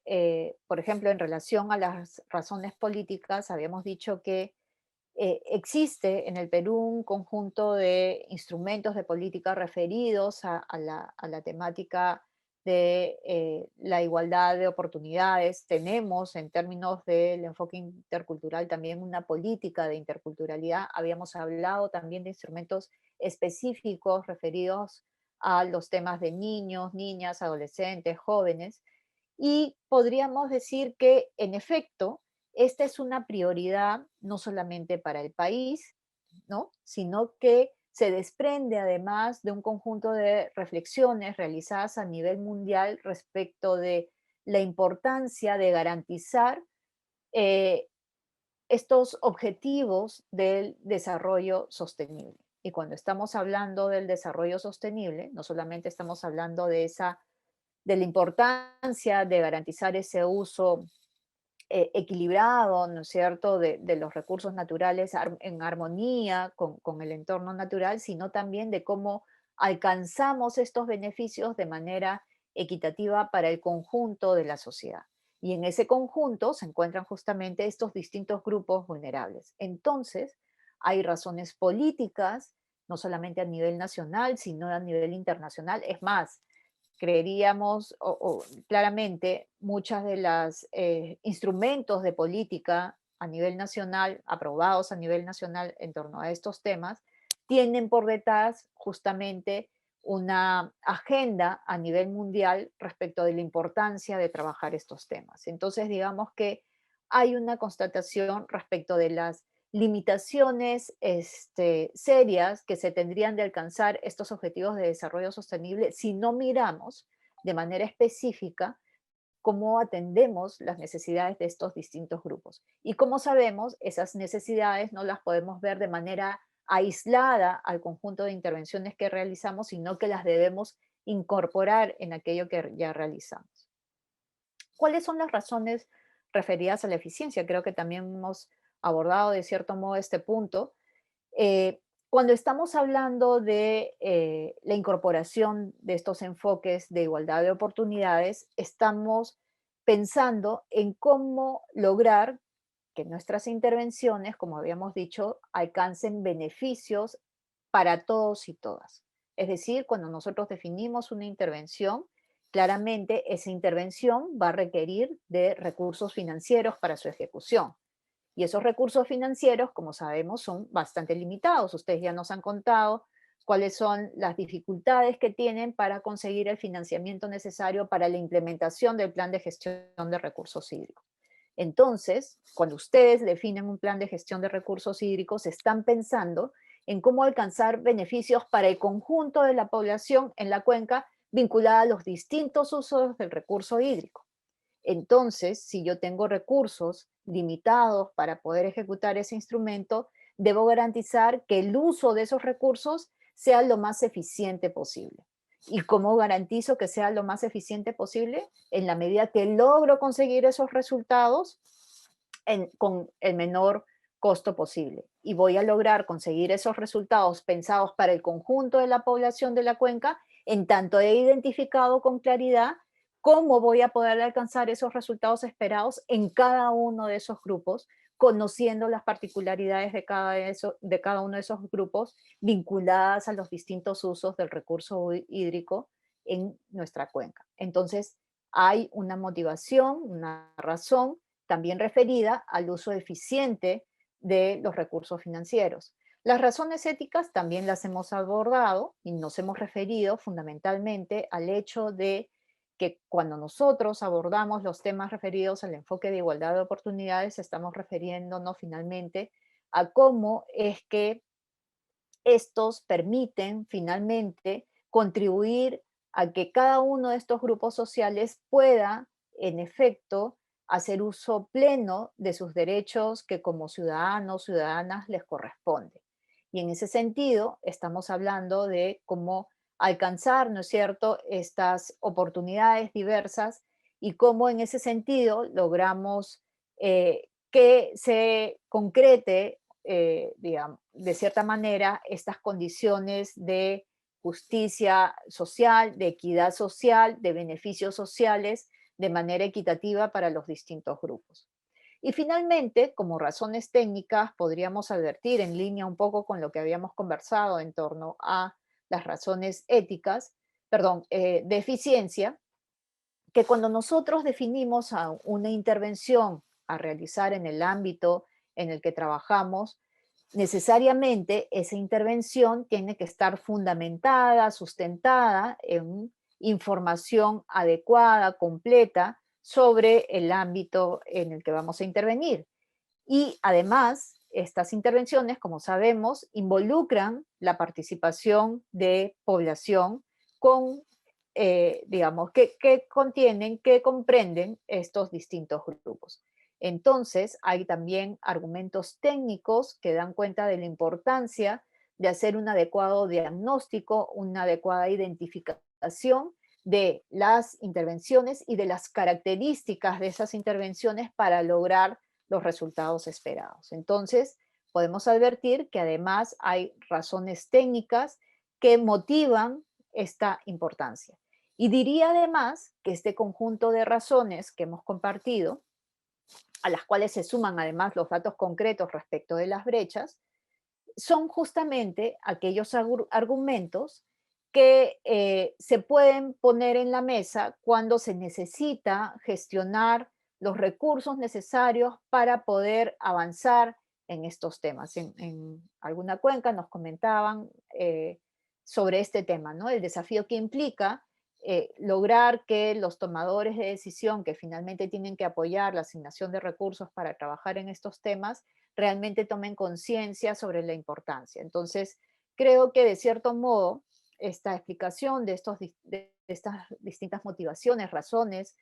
A: por ejemplo, en relación a las razones políticas, habíamos dicho que existe en el Perú un conjunto de instrumentos de política referidos a la temática de la igualdad de oportunidades. Tenemos en términos del enfoque intercultural también una política de interculturalidad. Habíamos hablado también de instrumentos específicos referidos a los temas de niños, niñas, adolescentes, jóvenes. Y podríamos decir que, en efecto, esta es una prioridad no solamente para el país, ¿no?, sino que se desprende además de un conjunto de reflexiones realizadas a nivel mundial respecto de la importancia de garantizar eh, estos objetivos del desarrollo sostenible. Y cuando estamos hablando del desarrollo sostenible, no solamente estamos hablando de la importancia de garantizar ese uso equilibrado, ¿no es cierto?, de los recursos naturales en armonía con el entorno natural, sino también de cómo alcanzamos estos beneficios de manera equitativa para el conjunto de la sociedad. Y en ese conjunto se encuentran justamente estos distintos grupos vulnerables. Entonces, hay razones políticas, no solamente a nivel nacional, sino a nivel internacional. Es más, creeríamos claramente muchas de las instrumentos de política a nivel nacional, aprobados a nivel nacional en torno a estos temas, tienen por detrás justamente una agenda a nivel mundial respecto de la importancia de trabajar estos temas. Entonces, digamos que hay una constatación respecto de las limitaciones serias que se tendrían de alcanzar estos objetivos de desarrollo sostenible si no miramos de manera específica cómo atendemos las necesidades de estos distintos grupos. Y como sabemos, esas necesidades no las podemos ver de manera aislada al conjunto de intervenciones que realizamos, sino que las debemos incorporar en aquello que ya realizamos. ¿Cuáles son las razones referidas a la eficiencia? Creo que también hemos abordado de cierto modo este punto. Cuando estamos hablando de la incorporación de estos enfoques de igualdad de oportunidades, estamos pensando en cómo lograr que nuestras intervenciones, como habíamos dicho, alcancen beneficios para todos y todas. Es decir, cuando nosotros definimos una intervención, claramente esa intervención va a requerir de recursos financieros para su ejecución. Y esos recursos financieros, como sabemos, son bastante limitados. Ustedes ya nos han contado cuáles son las dificultades que tienen para conseguir el financiamiento necesario para la implementación del plan de gestión de recursos hídricos. Entonces, cuando ustedes definen un plan de gestión de recursos hídricos, están pensando en cómo alcanzar beneficios para el conjunto de la población en la cuenca vinculada a los distintos usos del recurso hídrico. Entonces, si yo tengo recursos limitados para poder ejecutar ese instrumento, debo garantizar que el uso de esos recursos sea lo más eficiente posible. ¿Y cómo garantizo que sea lo más eficiente posible? En la medida que logro conseguir esos resultados con el menor costo posible. Y voy a lograr conseguir esos resultados pensados para el conjunto de la población de la cuenca, en tanto he identificado con claridad cómo voy a poder alcanzar esos resultados esperados en cada uno de esos grupos, conociendo las particularidades de cada uno de esos grupos vinculadas a los distintos usos del recurso hídrico en nuestra cuenca. Entonces, hay una motivación, una razón también referida al uso eficiente de los recursos financieros. Las razones éticas también las hemos abordado y nos hemos referido fundamentalmente al hecho de que cuando nosotros abordamos los temas referidos al enfoque de igualdad de oportunidades, estamos refiriéndonos finalmente a cómo es que estos permiten finalmente contribuir a que cada uno de estos grupos sociales pueda, en efecto, hacer uso pleno de sus derechos que como ciudadanos, ciudadanas les corresponde. Y en ese sentido, estamos hablando de cómo alcanzar, ¿no es cierto?, estas oportunidades diversas y cómo en ese sentido logramos que se concrete, digamos, de cierta manera, estas condiciones de justicia social, de equidad social, de beneficios sociales, de manera equitativa para los distintos grupos. Y finalmente, como razones técnicas, podríamos advertir en línea un poco con lo que habíamos conversado en torno a las razones éticas, perdón, de eficiencia, que cuando nosotros definimos a una intervención a realizar en el ámbito en el que trabajamos, necesariamente esa intervención tiene que estar fundamentada, sustentada en información adecuada, completa, sobre el ámbito en el que vamos a intervenir. Y además, estas intervenciones, como sabemos, involucran la participación de población con, digamos, que contienen, que comprenden estos distintos grupos. Entonces, hay también argumentos técnicos que dan cuenta de la importancia de hacer un adecuado diagnóstico, una adecuada identificación de las intervenciones y de las características de esas intervenciones para lograr los resultados esperados. Entonces, podemos advertir que además hay razones técnicas que motivan esta importancia. Y diría además que este conjunto de razones que hemos compartido, a las cuales se suman además los datos concretos respecto de las brechas, son justamente aquellos argumentos que se pueden poner en la mesa cuando se necesita gestionar los recursos necesarios para poder avanzar en estos temas. En alguna cuenca nos comentaban sobre este tema, ¿no? El desafío que implica lograr que los tomadores de decisión que finalmente tienen que apoyar la asignación de recursos para trabajar en estos temas realmente tomen conciencia sobre la importancia. Entonces, creo que de cierto modo, esta explicación de estas distintas motivaciones, razones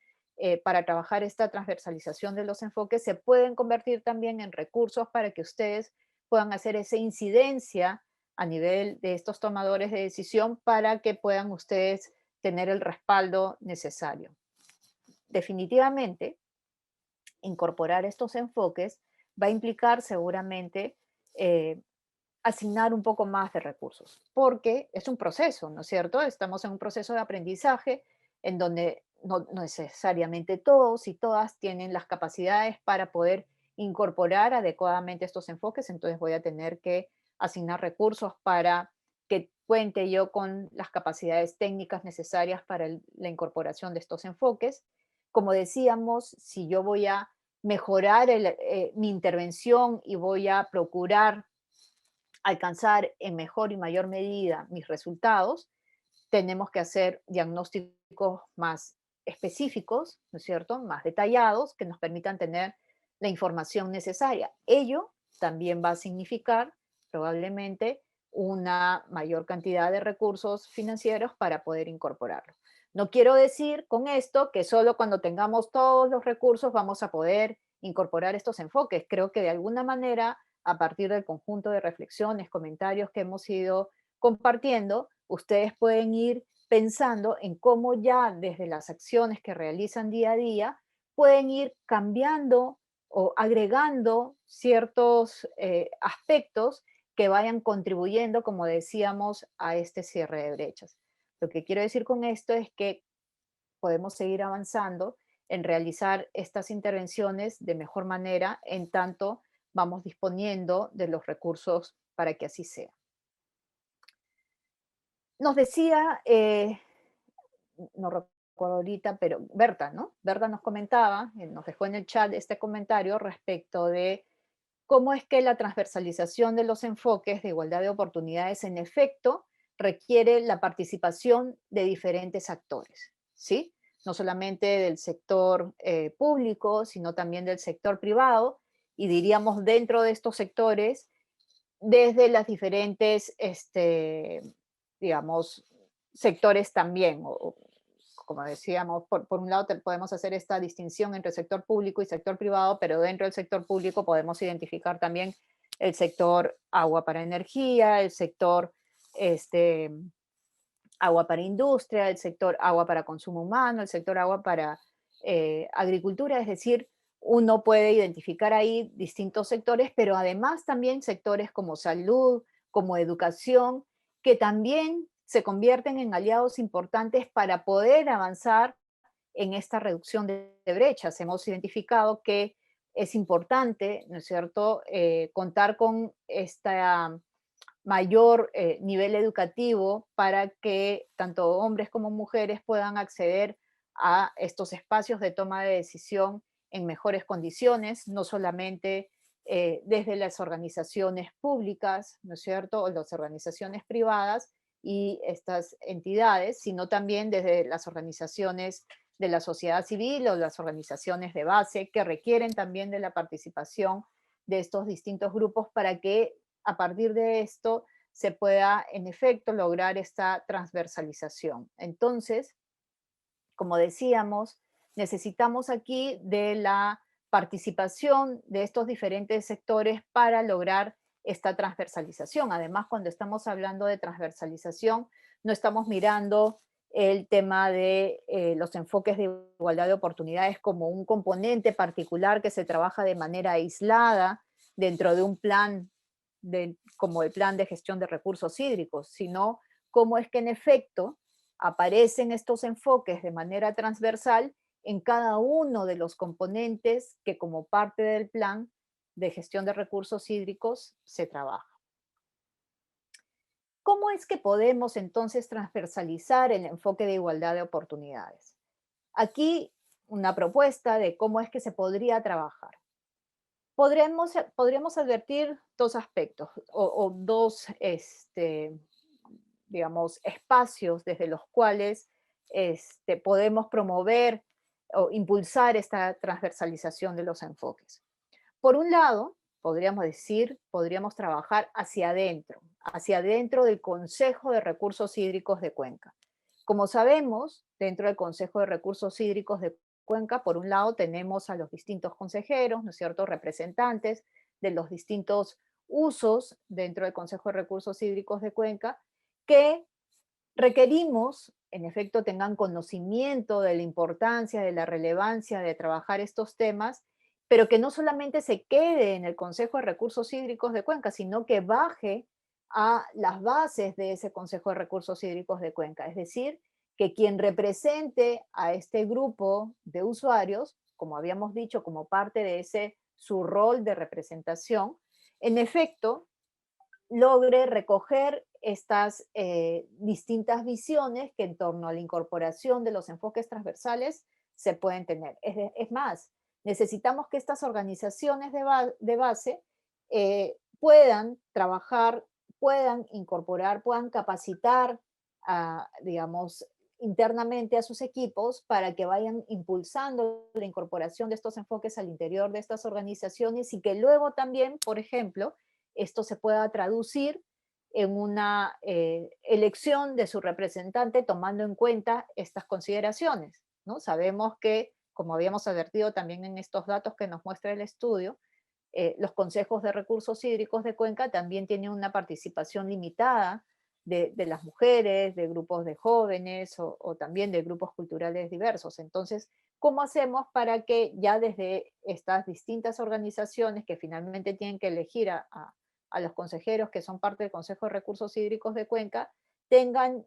A: para trabajar esta transversalización de los enfoques se pueden convertir también en recursos para que ustedes puedan hacer esa incidencia a nivel de estos tomadores de decisión para que puedan ustedes tener el respaldo necesario. Definitivamente, incorporar estos enfoques va a implicar seguramente asignar un poco más de recursos, porque es un proceso, ¿no es cierto? Estamos en un proceso de aprendizaje en donde no necesariamente todos y todas tienen las capacidades para poder incorporar adecuadamente estos enfoques, entonces voy a tener que asignar recursos para que cuente yo con las capacidades técnicas necesarias para la incorporación de estos enfoques. Como decíamos, si yo voy a mejorar mi intervención y voy a procurar alcanzar en mejor y mayor medida mis resultados, tenemos que hacer diagnósticos más específicos, ¿no es cierto?, más detallados, que nos permitan tener la información necesaria. Ello también va a significar probablemente una mayor cantidad de recursos financieros para poder incorporarlo. No quiero decir con esto que solo cuando tengamos todos los recursos vamos a poder incorporar estos enfoques. Creo que de alguna manera, a partir del conjunto de reflexiones, comentarios que hemos ido compartiendo, ustedes pueden ir pensando en cómo ya desde las acciones que realizan día a día pueden ir cambiando o agregando ciertos aspectos que vayan contribuyendo, como decíamos, a este cierre de brechas. Lo que quiero decir con esto es que podemos seguir avanzando en realizar estas intervenciones de mejor manera en tanto vamos disponiendo de los recursos para que así sea. Nos decía, no recuerdo ahorita, pero Berta, ¿no? Berta nos comentaba, nos dejó en el chat este comentario respecto de cómo es que la transversalización de los enfoques de igualdad de oportunidades en efecto requiere la participación de diferentes actores, ¿sí? No solamente del sector público, sino también del sector privado, y diríamos dentro de estos sectores, desde las diferentes, digamos, sectores también, o como decíamos, por un lado podemos hacer esta distinción entre sector público y sector privado, pero dentro del sector público podemos identificar también el sector agua para energía, el sector agua para industria, el sector agua para consumo humano, el sector agua para agricultura, es decir, uno puede identificar ahí distintos sectores, pero además también sectores como salud, como educación, que también se convierten en aliados importantes para poder avanzar en esta reducción de brechas. Hemos identificado que es importante, ¿no es cierto?, contar con esta mayor nivel educativo para que tanto hombres como mujeres puedan acceder a estos espacios de toma de decisión en mejores condiciones, no solamente desde las organizaciones públicas, ¿no es cierto?, o las organizaciones privadas y estas entidades, sino también desde las organizaciones de la sociedad civil o las organizaciones de base que requieren también de la participación de estos distintos grupos para que a partir de esto se pueda en efecto lograr esta transversalización. Entonces, como decíamos, necesitamos aquí de la participación de estos diferentes sectores para lograr esta transversalización. Además, cuando estamos hablando de transversalización, no estamos mirando el tema de los enfoques de igualdad de oportunidades como un componente particular que se trabaja de manera aislada dentro de un plan como el plan de gestión de recursos hídricos, sino cómo es que en efecto Aparecen estos enfoques de manera transversal en cada uno de los componentes que como parte del plan de gestión de recursos hídricos se trabaja. ¿Cómo es que podemos entonces transversalizar el enfoque de igualdad de oportunidades? Aquí una propuesta de cómo es que se podría trabajar. Podríamos advertir dos aspectos o dos, digamos, espacios desde los cuales podemos promover o impulsar esta transversalización de los enfoques. Por un lado, podríamos decir, podríamos trabajar hacia adentro del Consejo de Recursos Hídricos de Cuenca. Como sabemos, dentro del Consejo de Recursos Hídricos de Cuenca, por un lado tenemos a los distintos consejeros, ¿no es cierto?, representantes de los distintos usos dentro del Consejo de Recursos Hídricos de Cuenca, que requerimos, en efecto, tengan conocimiento de la importancia, de la relevancia de trabajar estos temas, pero que no solamente se quede en el Consejo de Recursos Hídricos de Cuenca, sino que baje a las bases de ese Consejo de Recursos Hídricos de Cuenca. Es decir, que quien represente a este grupo de usuarios, como habíamos dicho, como parte de su rol de representación, en efecto, logre recoger estas distintas visiones que en torno a la incorporación de los enfoques transversales se pueden tener. Es más, necesitamos que estas organizaciones de base puedan trabajar, puedan incorporar, puedan capacitar, digamos, internamente a sus equipos para que vayan impulsando la incorporación de estos enfoques al interior de estas organizaciones y que luego también, por ejemplo, esto se pueda traducir en una elección de su representante tomando en cuenta estas consideraciones, ¿no? Sabemos que, como habíamos advertido también en estos datos que nos muestra el estudio, los consejos de recursos hídricos de Cuenca también tienen una participación limitada de las mujeres, de grupos de jóvenes o también de grupos culturales diversos. Entonces, ¿cómo hacemos para que ya desde estas distintas organizaciones que finalmente tienen que elegir a los consejeros que son parte del Consejo de Recursos Hídricos de Cuenca, tengan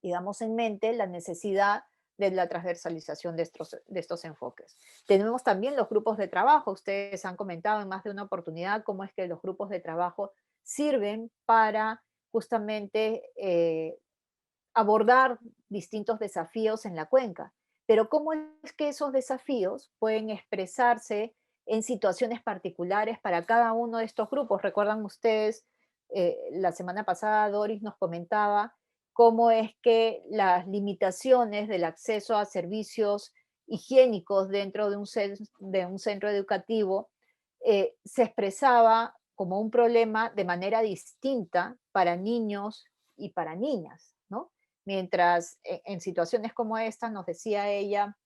A: digamos, en mente la necesidad de la transversalización de estos enfoques? Tenemos también los grupos de trabajo. Ustedes han comentado en más de una oportunidad cómo es que los grupos de trabajo sirven para justamente abordar distintos desafíos en la cuenca. Pero ¿cómo es que esos desafíos pueden expresarse en situaciones particulares para cada uno de estos grupos? Recuerdan ustedes, la semana pasada Doris nos comentaba cómo es que las limitaciones del acceso a servicios higiénicos dentro de un centro educativo se expresaba como un problema de manera distinta para niños y para niñas, ¿no? Mientras en situaciones como esta, nos decía ella,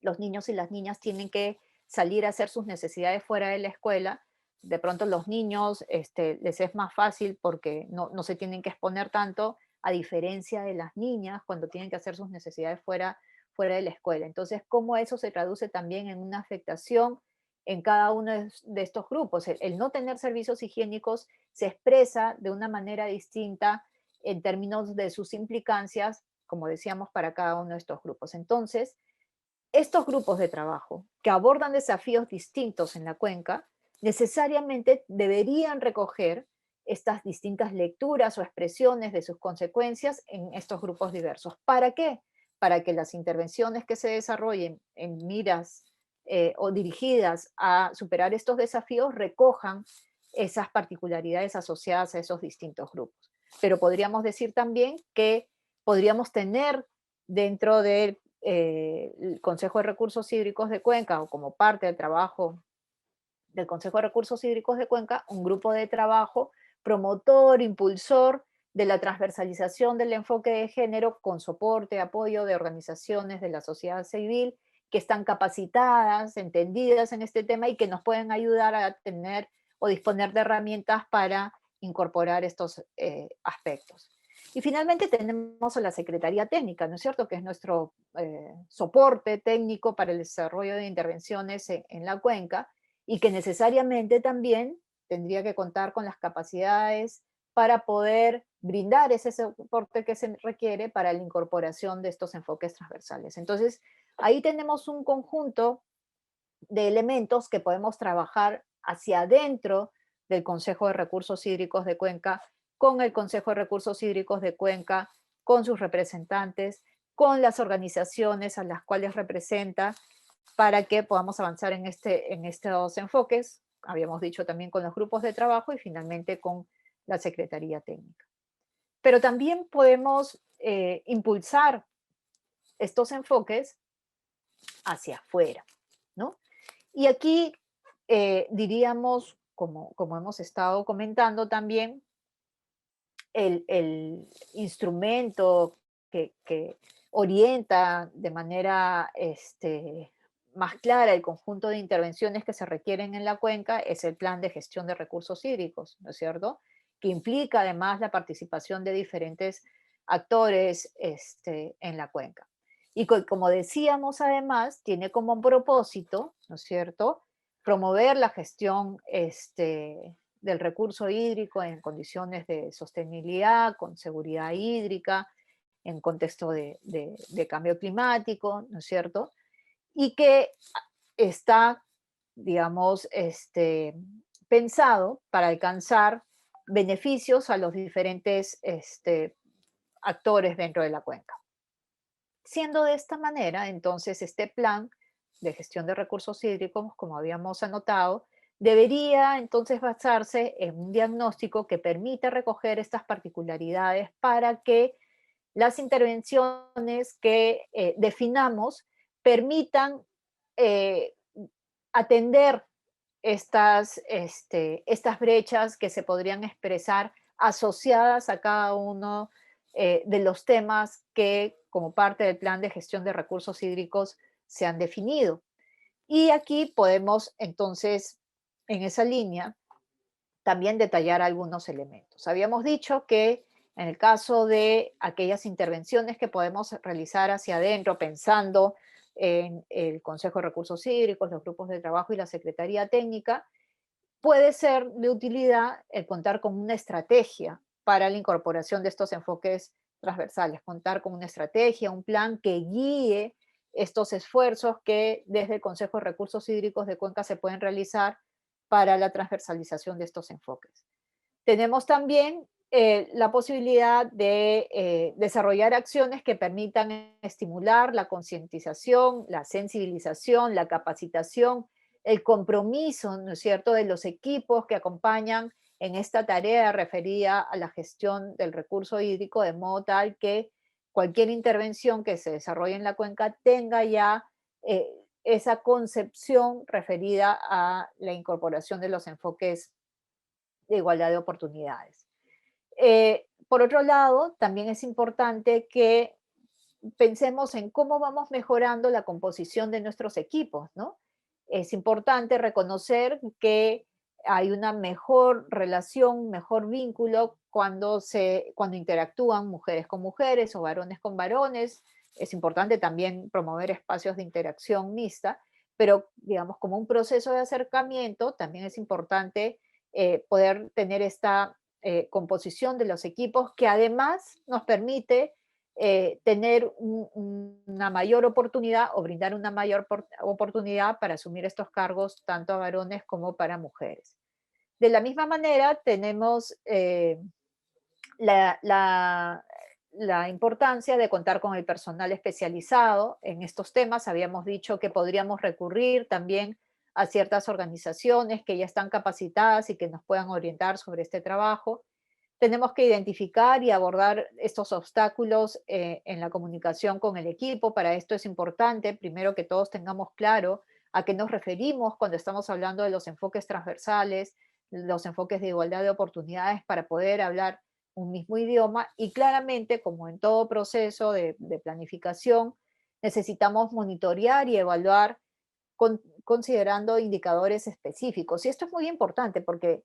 A: los niños y las niñas tienen que salir a hacer sus necesidades fuera de la escuela. De pronto los niños les es más fácil porque no se tienen que exponer tanto, a diferencia de las niñas cuando tienen que hacer sus necesidades fuera de la escuela. Entonces, ¿cómo eso se traduce también en una afectación en cada uno de estos grupos? El no tener servicios higiénicos se expresa de una manera distinta en términos de sus implicancias, como decíamos, para cada uno de estos grupos. Entonces, estos grupos de trabajo que abordan desafíos distintos en la cuenca necesariamente deberían recoger estas distintas lecturas o expresiones de sus consecuencias en estos grupos diversos. ¿Para qué? Para que las intervenciones que se desarrollen en miras o dirigidas a superar estos desafíos recojan esas particularidades asociadas a esos distintos grupos. Pero podríamos decir también que podríamos tener dentro del el Consejo de Recursos Hídricos de Cuenca o como parte del trabajo del Consejo de Recursos Hídricos de Cuenca, un grupo de trabajo promotor, impulsor de la transversalización del enfoque de género con soporte, apoyo de organizaciones de la sociedad civil que están capacitadas, entendidas en este tema y que nos pueden ayudar a tener o disponer de herramientas para incorporar estos aspectos. Y finalmente tenemos a la Secretaría Técnica, ¿no es cierto?, que es nuestro soporte técnico para el desarrollo de intervenciones en la cuenca y que necesariamente también tendría que contar con las capacidades para poder brindar ese soporte que se requiere para la incorporación de estos enfoques transversales. Entonces, ahí tenemos un conjunto de elementos que podemos trabajar hacia adentro del Consejo de Recursos Hídricos de Cuenca, con el Consejo de Recursos Hídricos de Cuenca, con sus representantes, con las organizaciones a las cuales representa, para que podamos avanzar en estos enfoques. Habíamos dicho también con los grupos de trabajo y finalmente con la Secretaría Técnica. Pero también podemos impulsar estos enfoques hacia afuera, ¿no? Y aquí diríamos, como hemos estado comentando también, el instrumento que orienta de manera más clara el conjunto de intervenciones que se requieren en la cuenca es el Plan de Gestión de Recursos Hídricos, ¿no es cierto? Que implica además la participación de diferentes actores en la cuenca. Y como decíamos además, tiene como propósito, ¿no es cierto?, promover la gestión del recurso hídrico en condiciones de sostenibilidad, con seguridad hídrica, en contexto de cambio climático, ¿no es cierto? Y que está, digamos, pensado para alcanzar beneficios a los diferentes actores dentro de la cuenca. Siendo de esta manera, entonces, este plan de gestión de recursos hídricos, como habíamos anotado, debería entonces basarse en un diagnóstico que permita recoger estas particularidades para que las intervenciones que definamos permitan atender estas brechas que se podrían expresar asociadas a cada uno de los temas que como parte del plan de gestión de recursos hídricos se han definido. Y aquí podemos entonces, en esa línea, también detallar algunos elementos. Habíamos dicho que en el caso de aquellas intervenciones que podemos realizar hacia adentro, pensando en el Consejo de Recursos Hídricos, los grupos de trabajo y la Secretaría Técnica, puede ser de utilidad el contar con una estrategia para la incorporación de estos enfoques transversales, contar con una estrategia, un plan que guíe estos esfuerzos que desde el Consejo de Recursos Hídricos de Cuenca se pueden realizar para la transversalización de estos enfoques. Tenemos también la posibilidad de desarrollar acciones que permitan estimular la concientización, la sensibilización, la capacitación, el compromiso, ¿no es cierto?, de los equipos que acompañan en esta tarea referida a la gestión del recurso hídrico, de modo tal que cualquier intervención que se desarrolle en la cuenca tenga ya esa concepción referida a la incorporación de los enfoques de igualdad de oportunidades. Por otro lado, también es importante que pensemos en cómo vamos mejorando la composición de nuestros equipos, ¿no? Es importante reconocer que hay una mejor relación, mejor vínculo cuando interactúan mujeres con mujeres o varones con varones. Es importante también promover espacios de interacción mixta, pero digamos como un proceso de acercamiento también es importante poder tener esta composición de los equipos que además nos permite tener una mayor oportunidad o brindar una mayor oportunidad para asumir estos cargos tanto a varones como para mujeres. De la misma manera, tenemos la importancia de contar con el personal especializado en estos temas. Habíamos dicho que podríamos recurrir también a ciertas organizaciones que ya están capacitadas y que nos puedan orientar sobre este trabajo. Tenemos que identificar y abordar estos obstáculos en la comunicación con el equipo. Para esto es importante, primero, que todos tengamos claro a qué nos referimos cuando estamos hablando de los enfoques transversales, los enfoques de igualdad de oportunidades, para poder hablar un mismo idioma. Y claramente, como en todo proceso de planificación, necesitamos monitorear y evaluar considerando indicadores específicos. Y esto es muy importante porque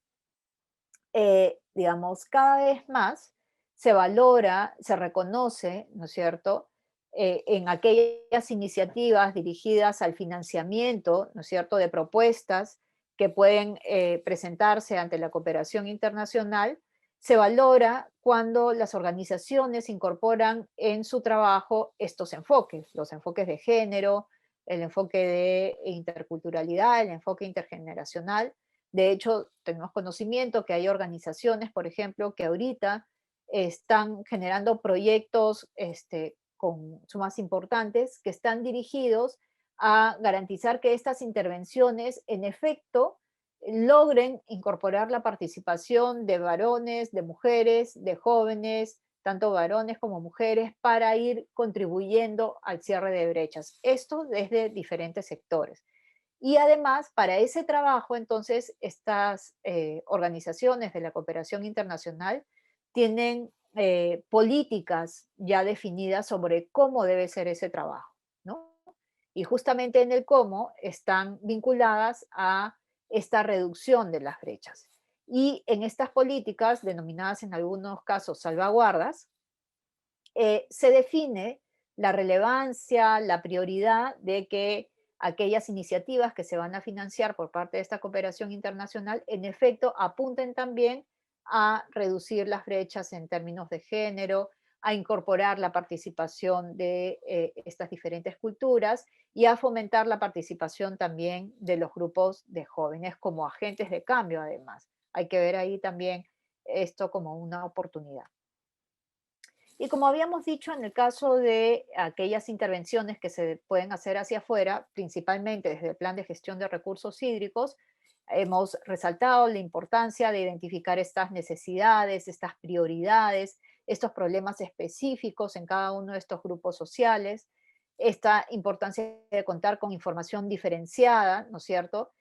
A: digamos, cada vez más se valora, se reconoce, ¿no es cierto?, en aquellas iniciativas dirigidas al financiamiento, ¿no es cierto?, de propuestas que pueden presentarse ante la cooperación internacional, se valora cuando las organizaciones incorporan en su trabajo estos enfoques, los enfoques de género, el enfoque de interculturalidad, el enfoque intergeneracional. De hecho, tenemos conocimiento que hay organizaciones, por ejemplo, que ahorita están generando proyectos con sumas importantes que están dirigidos a garantizar que estas intervenciones, en efecto, logren incorporar la participación de varones, de mujeres, de jóvenes, tanto varones como mujeres, para ir contribuyendo al cierre de brechas. Esto desde diferentes sectores. Y además, para ese trabajo, entonces, estas organizaciones de la cooperación internacional tienen políticas ya definidas sobre cómo debe ser ese trabajo, ¿no? Y justamente en el cómo están vinculadas a esta reducción de las brechas. Y en estas políticas, denominadas en algunos casos salvaguardas, se define la relevancia, la prioridad de que aquellas iniciativas que se van a financiar por parte de esta cooperación internacional, en efecto, apunten también a reducir las brechas en términos de género, a incorporar la participación de estas diferentes culturas y a fomentar la participación también de los grupos de jóvenes como agentes de cambio, además. Hay que ver ahí también esto como una oportunidad. Y como habíamos dicho, en el caso de aquellas intervenciones que se pueden hacer hacia afuera, principalmente desde el Plan de Gestión de Recursos Hídricos, hemos resaltado la importancia de identificar estas necesidades, estas prioridades, estos problemas específicos en cada uno de estos grupos sociales, esta importancia de contar con información diferenciada, ¿no es cierto?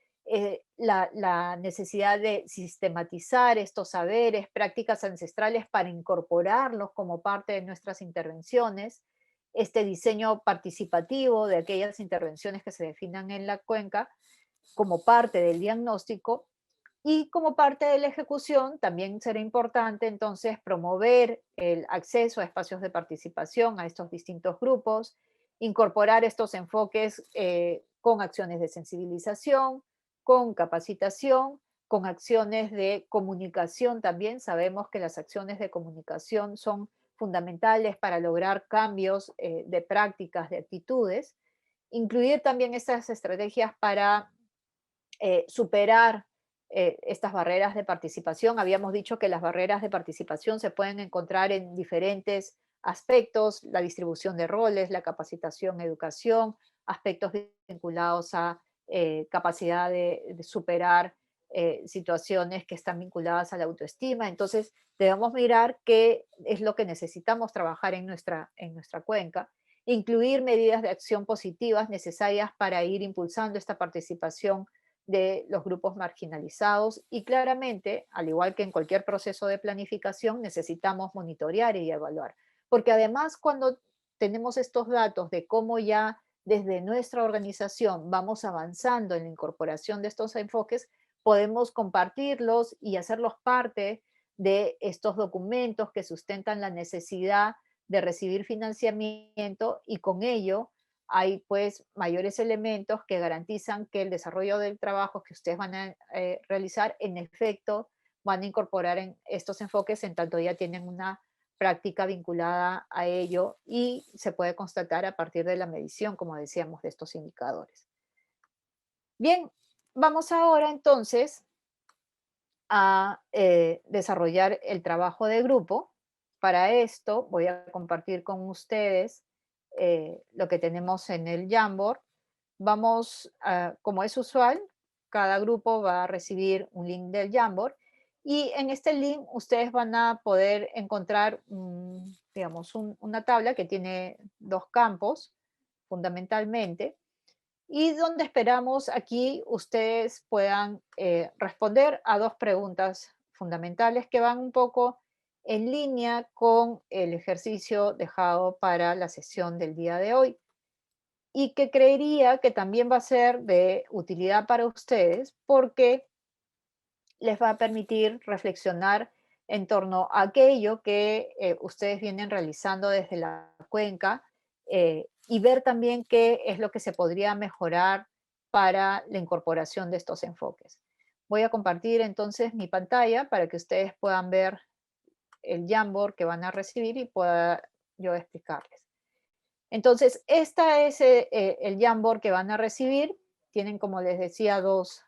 A: La necesidad de sistematizar estos saberes, prácticas ancestrales para incorporarlos como parte de nuestras intervenciones, este diseño participativo de aquellas intervenciones que se definan en la cuenca como parte del diagnóstico y como parte de la ejecución también será importante entonces promover el acceso a espacios de participación a estos distintos grupos, incorporar estos enfoques con acciones de sensibilización, con capacitación, con acciones de comunicación también. Sabemos que las acciones de comunicación son fundamentales para lograr cambios de prácticas, de actitudes. Incluir también estas estrategias para superar estas barreras de participación. Habíamos dicho que las barreras de participación se pueden encontrar en diferentes aspectos, la distribución de roles, la capacitación, educación, aspectos vinculados a capacidad de superar situaciones que están vinculadas a la autoestima. Entonces, debemos mirar qué es lo que necesitamos trabajar en nuestra cuenca, incluir medidas de acción positivas necesarias para ir impulsando esta participación de los grupos marginalizados y claramente, al igual que en cualquier proceso de planificación, necesitamos monitorear y evaluar. Porque además cuando tenemos estos datos de cómo ya desde nuestra organización vamos avanzando en la incorporación de estos enfoques, podemos compartirlos y hacerlos parte de estos documentos que sustentan la necesidad de recibir financiamiento y con ello hay pues mayores elementos que garantizan que el desarrollo del trabajo que ustedes van a realizar en efecto van a incorporar en estos enfoques en tanto ya tienen una práctica vinculada a ello y se puede constatar a partir de la medición, como decíamos, de estos indicadores. Bien, vamos ahora entonces a desarrollar el trabajo de grupo. Para esto voy a compartir con ustedes lo que tenemos en el Jamboard. Vamos, como es usual, cada grupo va a recibir un link del Jamboard y en este link ustedes van a poder encontrar, digamos, una tabla que tiene dos campos fundamentalmente y donde esperamos aquí ustedes puedan responder a dos preguntas fundamentales que van un poco en línea con el ejercicio dejado para la sesión del día de hoy y que creería que también va a ser de utilidad para ustedes porque les va a permitir reflexionar en torno a aquello que ustedes vienen realizando desde la cuenca y ver también qué es lo que se podría mejorar para la incorporación de estos enfoques. Voy a compartir entonces mi pantalla para que ustedes puedan ver el Jamboard que van a recibir y pueda yo explicarles. Entonces, esta es el Jamboard que van a recibir. Tienen, como les decía, dos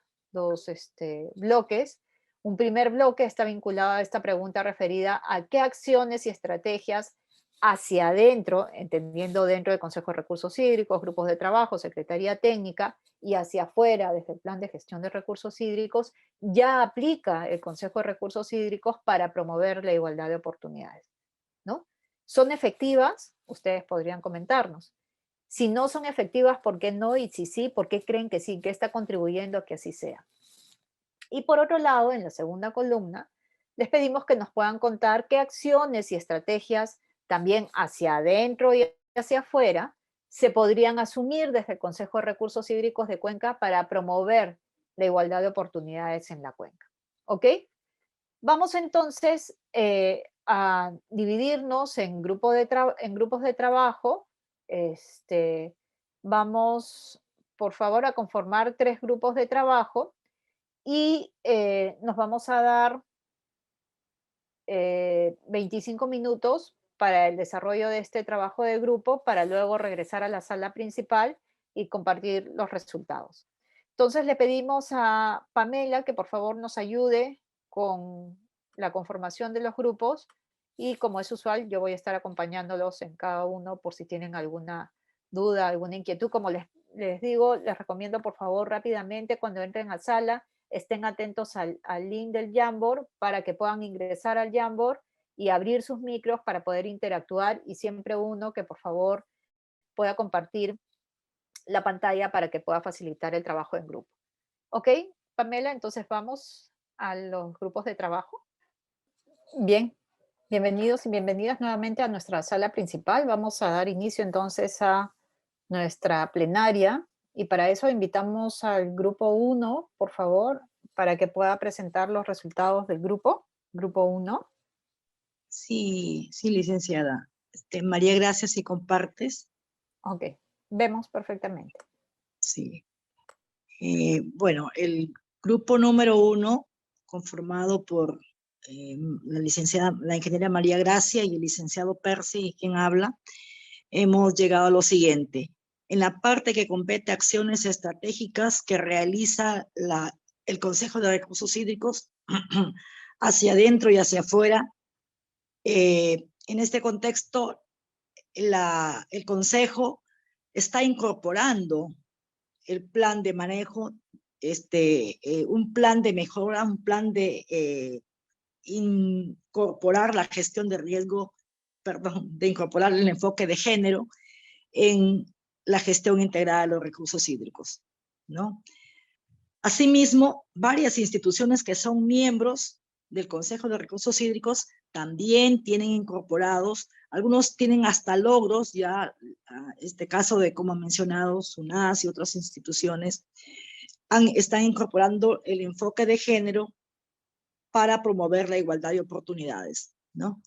A: bloques. Un primer bloque está vinculado a esta pregunta referida a qué acciones y estrategias hacia adentro, entendiendo dentro del Consejo de Recursos Hídricos, grupos de trabajo, Secretaría Técnica, y hacia afuera, desde el Plan de Gestión de Recursos Hídricos, ya aplica el Consejo de Recursos Hídricos para promover la igualdad de oportunidades, ¿no? ¿Son efectivas? Ustedes podrían comentarnos. Si no son efectivas, ¿por qué no? Y si sí, ¿por qué creen que sí? ¿Qué está contribuyendo a que así sea? Y por otro lado, en la segunda columna, les pedimos que nos puedan contar qué acciones y estrategias también hacia adentro y hacia afuera se podrían asumir desde el Consejo de Recursos Hídricos de Cuenca para promover la igualdad de oportunidades en la cuenca. ¿Ok? Vamos entonces a dividirnos en grupos de trabajo. Vamos, por favor, a conformar 3 grupos de trabajo y nos vamos a dar 25 minutos para el desarrollo de este trabajo de grupo para luego regresar a la sala principal y compartir los resultados. Entonces le pedimos a Pamela que por favor nos ayude con la conformación de los grupos y como es usual yo voy a estar acompañándolos en cada uno por si tienen alguna duda, alguna inquietud. Como les digo, les recomiendo por favor rápidamente cuando entren a sala estén atentos al link del Jamboard para que puedan ingresar al Jamboard y abrir sus micros para poder interactuar y siempre uno que por favor pueda compartir la pantalla para que pueda facilitar el trabajo en grupo. ¿Ok, Pamela? Entonces vamos a los grupos de trabajo. Bien, bienvenidos y bienvenidas nuevamente a nuestra sala principal. Vamos a dar inicio entonces a nuestra plenaria y para eso invitamos al grupo 1, por favor, para que pueda presentar los resultados del grupo 1.
F: Sí, sí, licenciada. María Gracia, si compartes.
A: Ok, vemos perfectamente.
F: Sí. Bueno, el grupo número 1, conformado por la ingeniera María Gracia y el licenciado Percy, quien habla, hemos llegado a lo siguiente. En la parte que compete acciones estratégicas que realiza el Consejo de Recursos Hídricos hacia adentro y hacia afuera, en este contexto, el Consejo está incorporando el plan de manejo, un plan de mejora, un plan de incorporar la gestión de riesgo, de incorporar el enfoque de género en la gestión integrada de los recursos hídricos, ¿no? Asimismo, varias instituciones que son miembros del Consejo de Recursos Hídricos también tienen incorporados, algunos tienen hasta logros, ya este caso de, como ha mencionado, SUNAS y otras instituciones, están incorporando el enfoque de género para promover la igualdad de oportunidades, ¿no?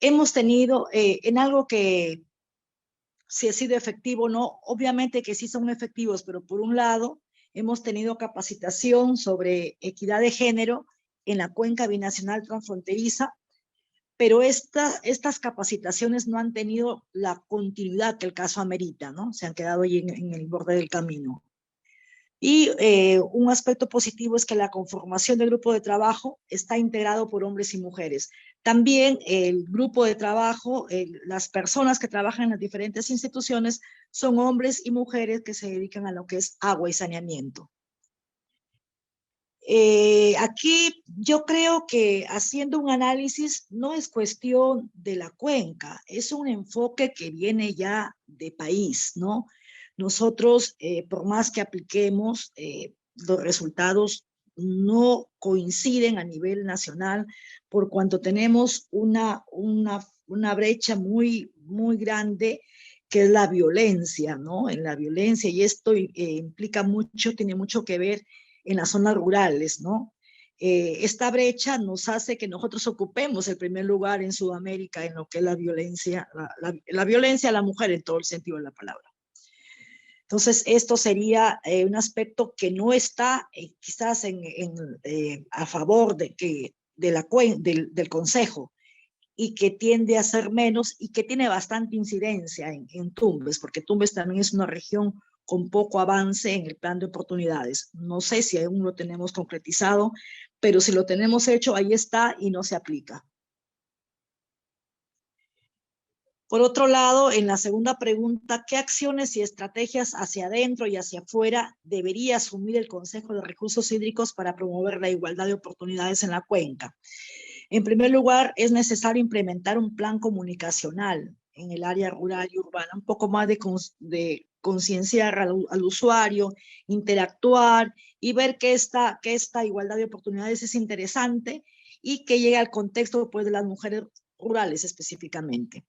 F: Hemos tenido, en algo que si ha sido efectivo, no, obviamente que sí son efectivos, pero por un lado, hemos tenido capacitación sobre equidad de género en la cuenca binacional transfronteriza, pero estas capacitaciones no han tenido la continuidad que el caso amerita, ¿no? Se han quedado ahí en el borde del camino. Y un aspecto positivo es que la conformación del grupo de trabajo está integrado por hombres y mujeres. También el grupo de trabajo, las personas que trabajan en las diferentes instituciones son hombres y mujeres que se dedican a lo que es agua y saneamiento. Aquí yo creo que haciendo un análisis no es cuestión de la cuenca, es un enfoque que viene ya de país, ¿no? Nosotros, por más que apliquemos, los resultados no coinciden a nivel nacional por cuanto tenemos una brecha muy, muy grande que es la violencia, ¿no? En la violencia, y esto implica mucho, tiene mucho que ver en las zonas rurales, ¿no? Esta brecha nos hace que nosotros ocupemos el primer lugar en Sudamérica en lo que es la violencia, la violencia a la mujer en todo el sentido de la palabra. Entonces, esto sería un aspecto que no está quizás a favor de que del Consejo, y que tiende a ser menos y que tiene bastante incidencia en Tumbes, porque Tumbes también es una región con poco avance en el plan de oportunidades. No sé si aún lo tenemos concretizado, pero si lo tenemos hecho, ahí está y no se aplica. Por otro lado, en la segunda pregunta, ¿qué acciones y estrategias hacia adentro y hacia afuera debería asumir el Consejo de Recursos Hídricos para promover la igualdad de oportunidades en la cuenca? En primer lugar, es necesario implementar un plan comunicacional en el área rural y urbana, un poco más de concienciar al usuario, interactuar y ver que esta igualdad de oportunidades es interesante y que llegue al contexto, pues, de las mujeres rurales específicamente.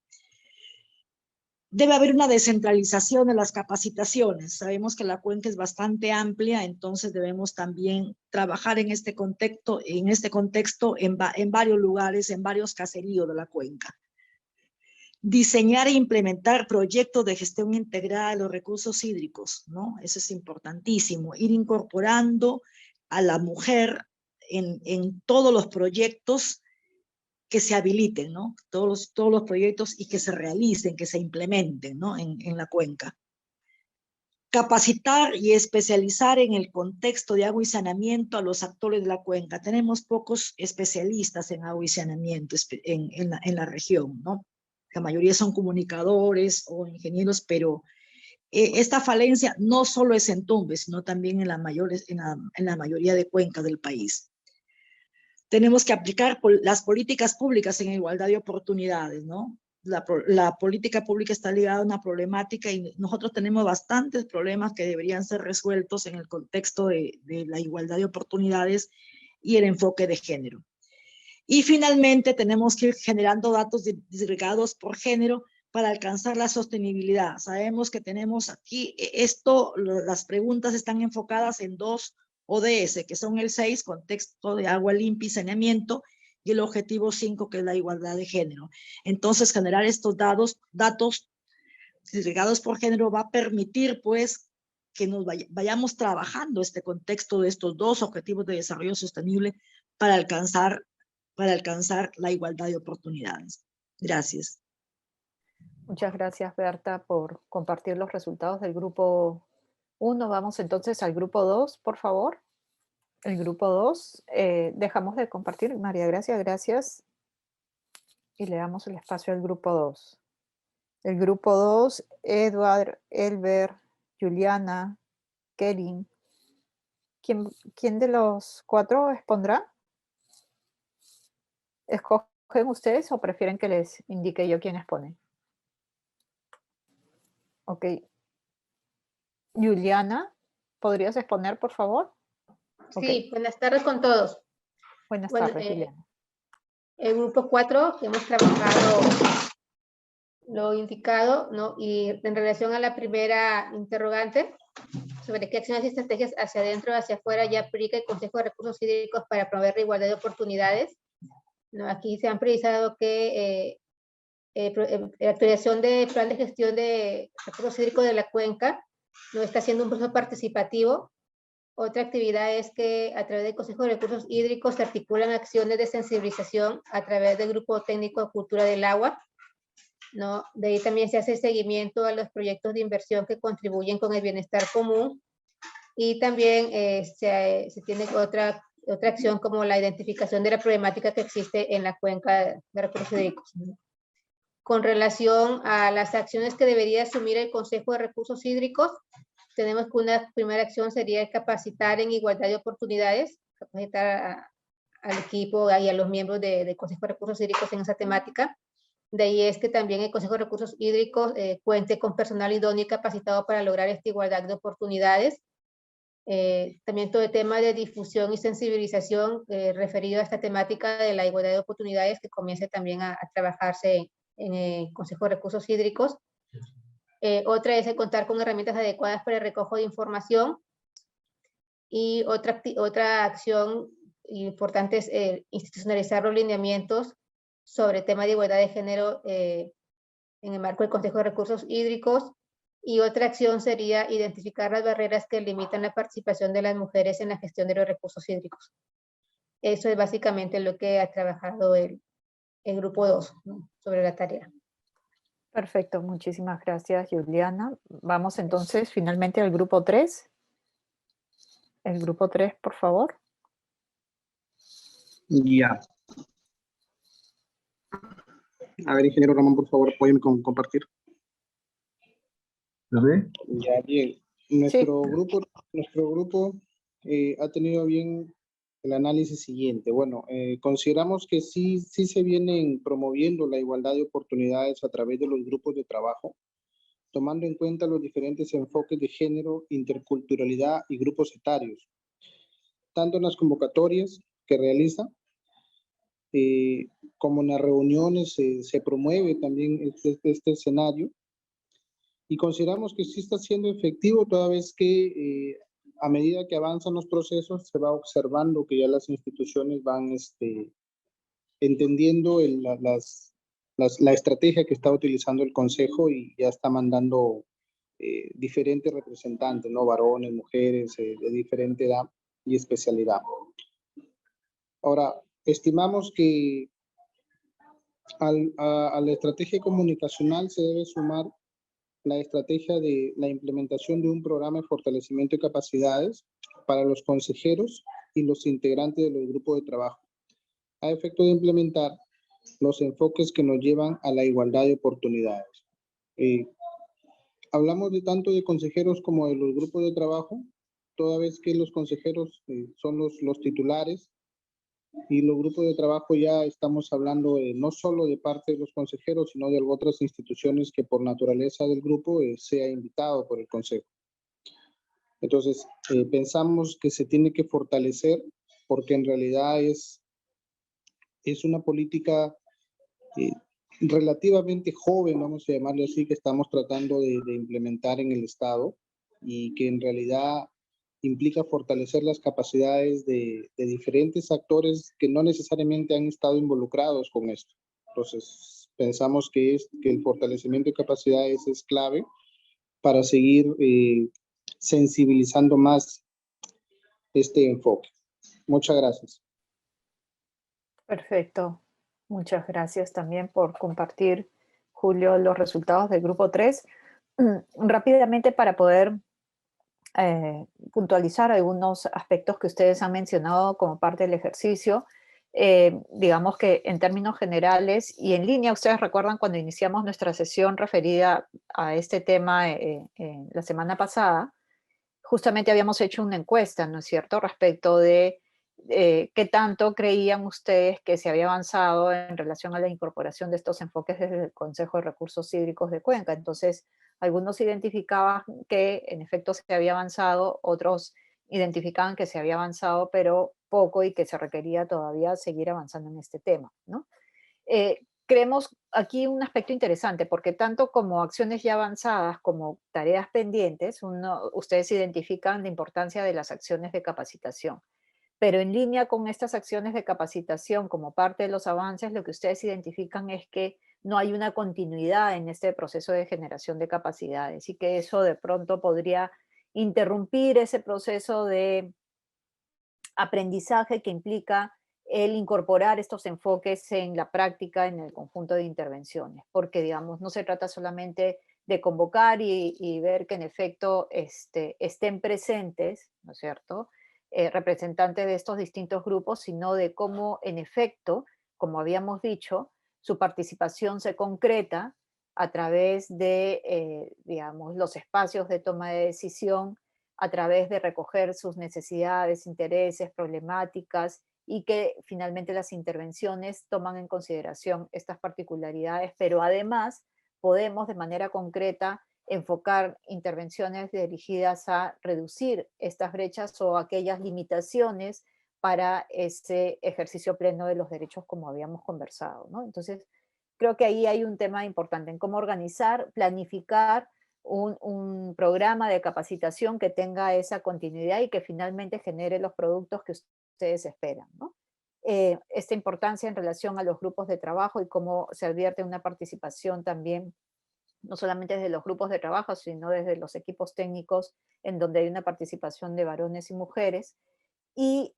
F: Debe haber una descentralización de las capacitaciones. Sabemos que la cuenca es bastante amplia, entonces debemos también trabajar en este contexto en varios lugares, en varios caseríos de la cuenca. Diseñar e implementar proyectos de gestión integrada de los recursos hídricos, ¿no? Eso es importantísimo. Ir incorporando a la mujer en todos los proyectos que se habiliten, ¿no? Todos los proyectos y que se realicen, que se implementen, ¿no? En la cuenca. Capacitar y especializar en el contexto de agua y saneamiento a los actores de la cuenca. Tenemos pocos especialistas en agua y saneamiento en la región, ¿no? La mayoría son comunicadores o ingenieros, pero esta falencia no solo es en Tumbes, sino también en la mayoría de cuencas del país. Tenemos que aplicar las políticas públicas en igualdad de oportunidades, ¿no? La política pública está ligada a una problemática y nosotros tenemos bastantes problemas que deberían ser resueltos en el contexto de la igualdad de oportunidades y el enfoque de género. Y finalmente tenemos que ir generando datos disgregados por género para alcanzar la sostenibilidad. Sabemos que tenemos aquí las preguntas están enfocadas en 2 ODS, que son el 6, contexto de agua limpia y saneamiento, y el objetivo 5, que es la igualdad de género. Entonces, generar estos datos disgregados por género va a permitir, pues, que nos vayamos trabajando este contexto de estos 2 objetivos de desarrollo sostenible para alcanzar la igualdad de oportunidades. Gracias.
A: Muchas gracias, Berta, por compartir los resultados del grupo 1. Vamos entonces al grupo 2, por favor. El grupo 2, dejamos de compartir. María Gracia, gracias. Y le damos el espacio al grupo 2. El grupo 2, Edward, Elber, Juliana, Kerin. ¿Quién de los 4 expondrá? ¿Escogen ustedes o prefieren que les indique yo quién expone? Ok. Juliana, ¿podrías exponer, por favor?
G: Sí,
A: Okay.
G: buenas tardes con todos.
A: Buenas tardes, Juliana.
G: El grupo 4, que hemos trabajado lo indicado, ¿no? Y en relación a la primera interrogante, sobre qué acciones y estrategias hacia adentro o hacia afuera ya aplica el Consejo de Recursos Hídricos para promover la igualdad de oportunidades, ¿no? Aquí se han precisado que la actualización del plan de gestión de recursos hídricos de la cuenca no está siendo un proceso participativo. Otra actividad es que a través del Consejo de Recursos Hídricos se articulan acciones de sensibilización a través del Grupo Técnico de Cultura del Agua, ¿no? De ahí también se hace seguimiento a los proyectos de inversión que contribuyen con el bienestar común, y también se tiene otra acción como la identificación de la problemática que existe en la cuenca de recursos hídricos. Con relación a las acciones que debería asumir el Consejo de Recursos Hídricos, tenemos que una primera acción sería capacitar en igualdad de oportunidades, capacitar al equipo y a los miembros del Consejo de Recursos Hídricos en esa temática. De ahí es que también el Consejo de Recursos Hídricos cuente con personal idóneo y capacitado para lograr esta igualdad de oportunidades. También todo el tema de difusión y sensibilización referido a esta temática de la igualdad de oportunidades, que comience también a trabajarse en el Consejo de Recursos Hídricos. Otra es el contar con herramientas adecuadas para el recojo de información. Y otra acción importante es institucionalizar los lineamientos sobre el tema de igualdad de género en el marco del Consejo de Recursos Hídricos. Y otra acción sería identificar las barreras que limitan la participación de las mujeres en la gestión de los recursos hídricos. Eso es básicamente lo que ha trabajado el grupo 2, ¿no? Sobre la tarea.
A: Perfecto, muchísimas gracias, Juliana. Vamos entonces finalmente al grupo 3. El grupo 3, por favor.
H: Ya. A ver, ingeniero Ramón, por favor, apóyeme con compartir.
E: ¿Se ve?
H: Ya, bien. Nuestro grupo ha tenido bien el análisis siguiente. Bueno, consideramos que sí se vienen promoviendo la igualdad de oportunidades a través de los grupos de trabajo, tomando en cuenta los diferentes enfoques de género, interculturalidad y grupos etarios, tanto en las convocatorias que realiza, como en las reuniones se promueve también este escenario, y consideramos que sí está siendo efectivo toda vez que a medida que avanzan los procesos se va observando que ya las instituciones van entendiendo la estrategia que está utilizando el Consejo y ya está mandando diferentes representantes, ¿no? Varones, mujeres, de diferente edad y especialidad. Ahora, estimamos que a la estrategia comunicacional se debe sumar la estrategia de la implementación de un programa de fortalecimiento de capacidades para los consejeros y los integrantes de los grupos de trabajo, a efecto de implementar los enfoques que nos llevan a la igualdad de oportunidades. Hablamos de tanto de consejeros como de los grupos de trabajo, toda vez que los consejeros son los titulares, y los grupos de trabajo ya estamos hablando no solo de parte de los consejeros, sino de otras instituciones que por naturaleza del grupo sea invitado por el Consejo. Entonces, pensamos que se tiene que fortalecer porque en realidad es una política relativamente joven, vamos a llamarle así, que estamos tratando de implementar en el Estado y que en realidad implica fortalecer las capacidades de diferentes actores que no necesariamente han estado involucrados con esto. Entonces, pensamos que el fortalecimiento de capacidades es clave para seguir sensibilizando más este enfoque. Muchas gracias.
A: Perfecto. Muchas gracias también por compartir, Julio, los resultados del grupo 3. Rápidamente para poder puntualizar algunos aspectos que ustedes han mencionado como parte del ejercicio. Digamos que en términos generales y en línea, ustedes recuerdan cuando iniciamos nuestra sesión referida a este tema la semana pasada, justamente habíamos hecho una encuesta, ¿no es cierto?, respecto de qué tanto creían ustedes que se había avanzado en relación a la incorporación de estos enfoques desde el Consejo de Recursos Hídricos de Cuenca. Entonces, algunos identificaban que en efecto se había avanzado, otros identificaban que se había avanzado, pero poco y que se requería todavía seguir avanzando en este tema, ¿no? Creemos aquí un aspecto interesante, porque tanto como acciones ya avanzadas como tareas pendientes, ustedes identifican la importancia de las acciones de capacitación. Pero en línea con estas acciones de capacitación como parte de los avances, lo que ustedes identifican es que no hay una continuidad en este proceso de generación de capacidades y que eso de pronto podría interrumpir ese proceso de aprendizaje que implica el incorporar estos enfoques en la práctica, en el conjunto de intervenciones, porque digamos, no se trata solamente de convocar y ver que en efecto estén presentes, ¿no es cierto?, representantes de estos distintos grupos, sino de cómo en efecto, como habíamos dicho, su participación se concreta a través de, digamos, los espacios de toma de decisión, a través de recoger sus necesidades, intereses, problemáticas y que finalmente las intervenciones toman en consideración estas particularidades, pero además podemos de manera concreta enfocar intervenciones dirigidas a reducir estas brechas o aquellas limitaciones para ese ejercicio pleno de los derechos como habíamos conversado, ¿no? Entonces, creo que ahí hay un tema importante en cómo organizar, planificar un programa de capacitación que tenga esa continuidad y que finalmente genere los productos que ustedes esperan, ¿no? Esta importancia en relación a los grupos de trabajo y cómo se advierte una participación también, no solamente desde los grupos de trabajo, sino desde los equipos técnicos, en donde hay una participación de varones y mujeres. y,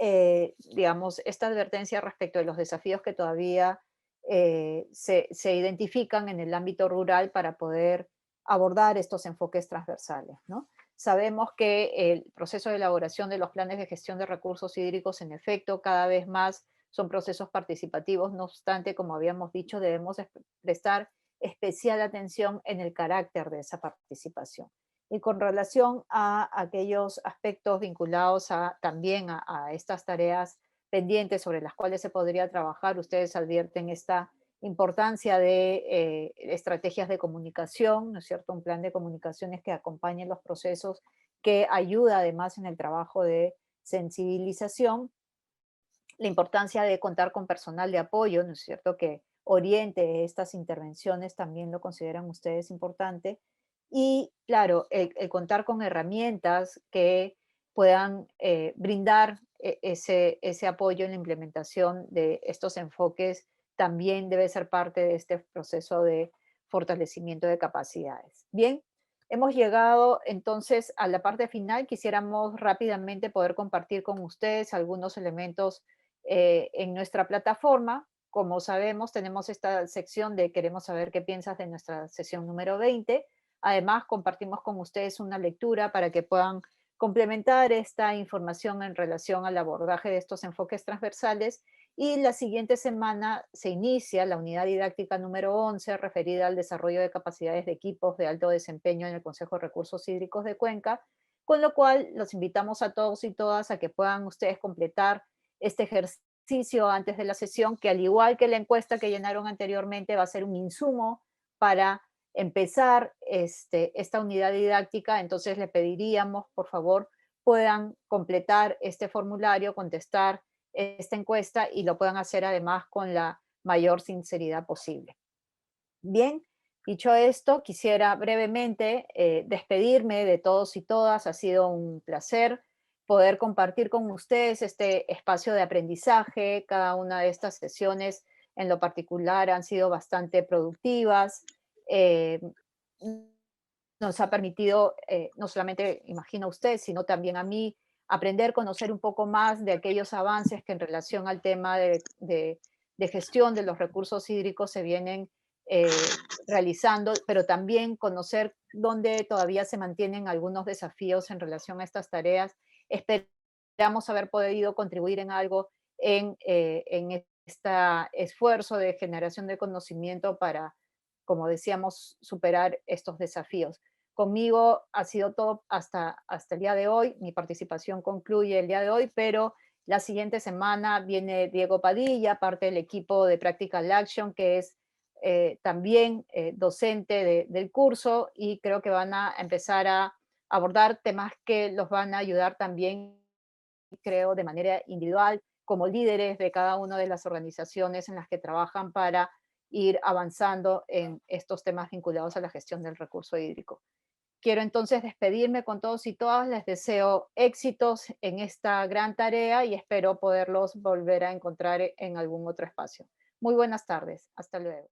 A: digamos, esta advertencia respecto de los desafíos que todavía se identifican en el ámbito rural para poder abordar estos enfoques transversales, ¿no? Sabemos que el proceso de elaboración de los planes de gestión de recursos hídricos, en efecto, cada vez más son procesos participativos. No obstante, como habíamos dicho, debemos prestar especial atención en el carácter de esa participación. Y con relación a aquellos aspectos vinculados también a estas tareas pendientes sobre las cuales se podría trabajar, ustedes advierten esta importancia de estrategias de comunicación, ¿no es cierto? Un plan de comunicaciones que acompañe los procesos, que ayuda además en el trabajo de sensibilización, la importancia de contar con personal de apoyo, ¿no es cierto?, que oriente estas intervenciones, también lo consideran ustedes importante. Y claro, el contar con herramientas que puedan brindar ese apoyo en la implementación de estos enfoques también debe ser parte de este proceso de fortalecimiento de capacidades. Bien, hemos llegado entonces a la parte final. Quisiéramos rápidamente poder compartir con ustedes algunos elementos en nuestra plataforma. Como sabemos, tenemos esta sección de queremos saber qué piensas de nuestra sesión número 20. Además, compartimos con ustedes una lectura para que puedan complementar esta información en relación al abordaje de estos enfoques transversales. Y la siguiente semana se inicia la unidad didáctica número 11, referida al desarrollo de capacidades de equipos de alto desempeño en el Consejo de Recursos Hídricos de Cuenca, con lo cual los invitamos a todos y todas a que puedan ustedes completar este ejercicio antes de la sesión, que al igual que la encuesta que llenaron anteriormente, va a ser un insumo para empezar esta unidad didáctica. Entonces le pediríamos, por favor, puedan completar este formulario, contestar esta encuesta y lo puedan hacer además con la mayor sinceridad posible. Bien, dicho esto, quisiera brevemente despedirme de todos y todas. Ha sido un placer poder compartir con ustedes este espacio de aprendizaje. Cada una de estas sesiones en lo particular han sido bastante productivas. Eh, Nos ha permitido, no solamente, imagino usted, sino también a mí, aprender, conocer un poco más de aquellos avances que en relación al tema de gestión de los recursos hídricos se vienen realizando, pero también conocer dónde todavía se mantienen algunos desafíos en relación a estas tareas. Esperamos haber podido contribuir en algo en este esfuerzo de generación de conocimiento para, como decíamos, superar estos desafíos. Conmigo ha sido todo hasta el día de hoy. Mi participación concluye el día de hoy, pero la siguiente semana viene Diego Padilla, parte del equipo de Practical Action, que es también docente del curso, y creo que van a empezar a abordar temas que los van a ayudar también, creo, de manera individual, como líderes de cada una de las organizaciones en las que trabajan para ir avanzando en estos temas vinculados a la gestión del recurso hídrico. Quiero entonces despedirme con todos y todas. Les deseo éxitos en esta gran tarea y espero poderlos volver a encontrar en algún otro espacio. Muy buenas tardes. Hasta luego.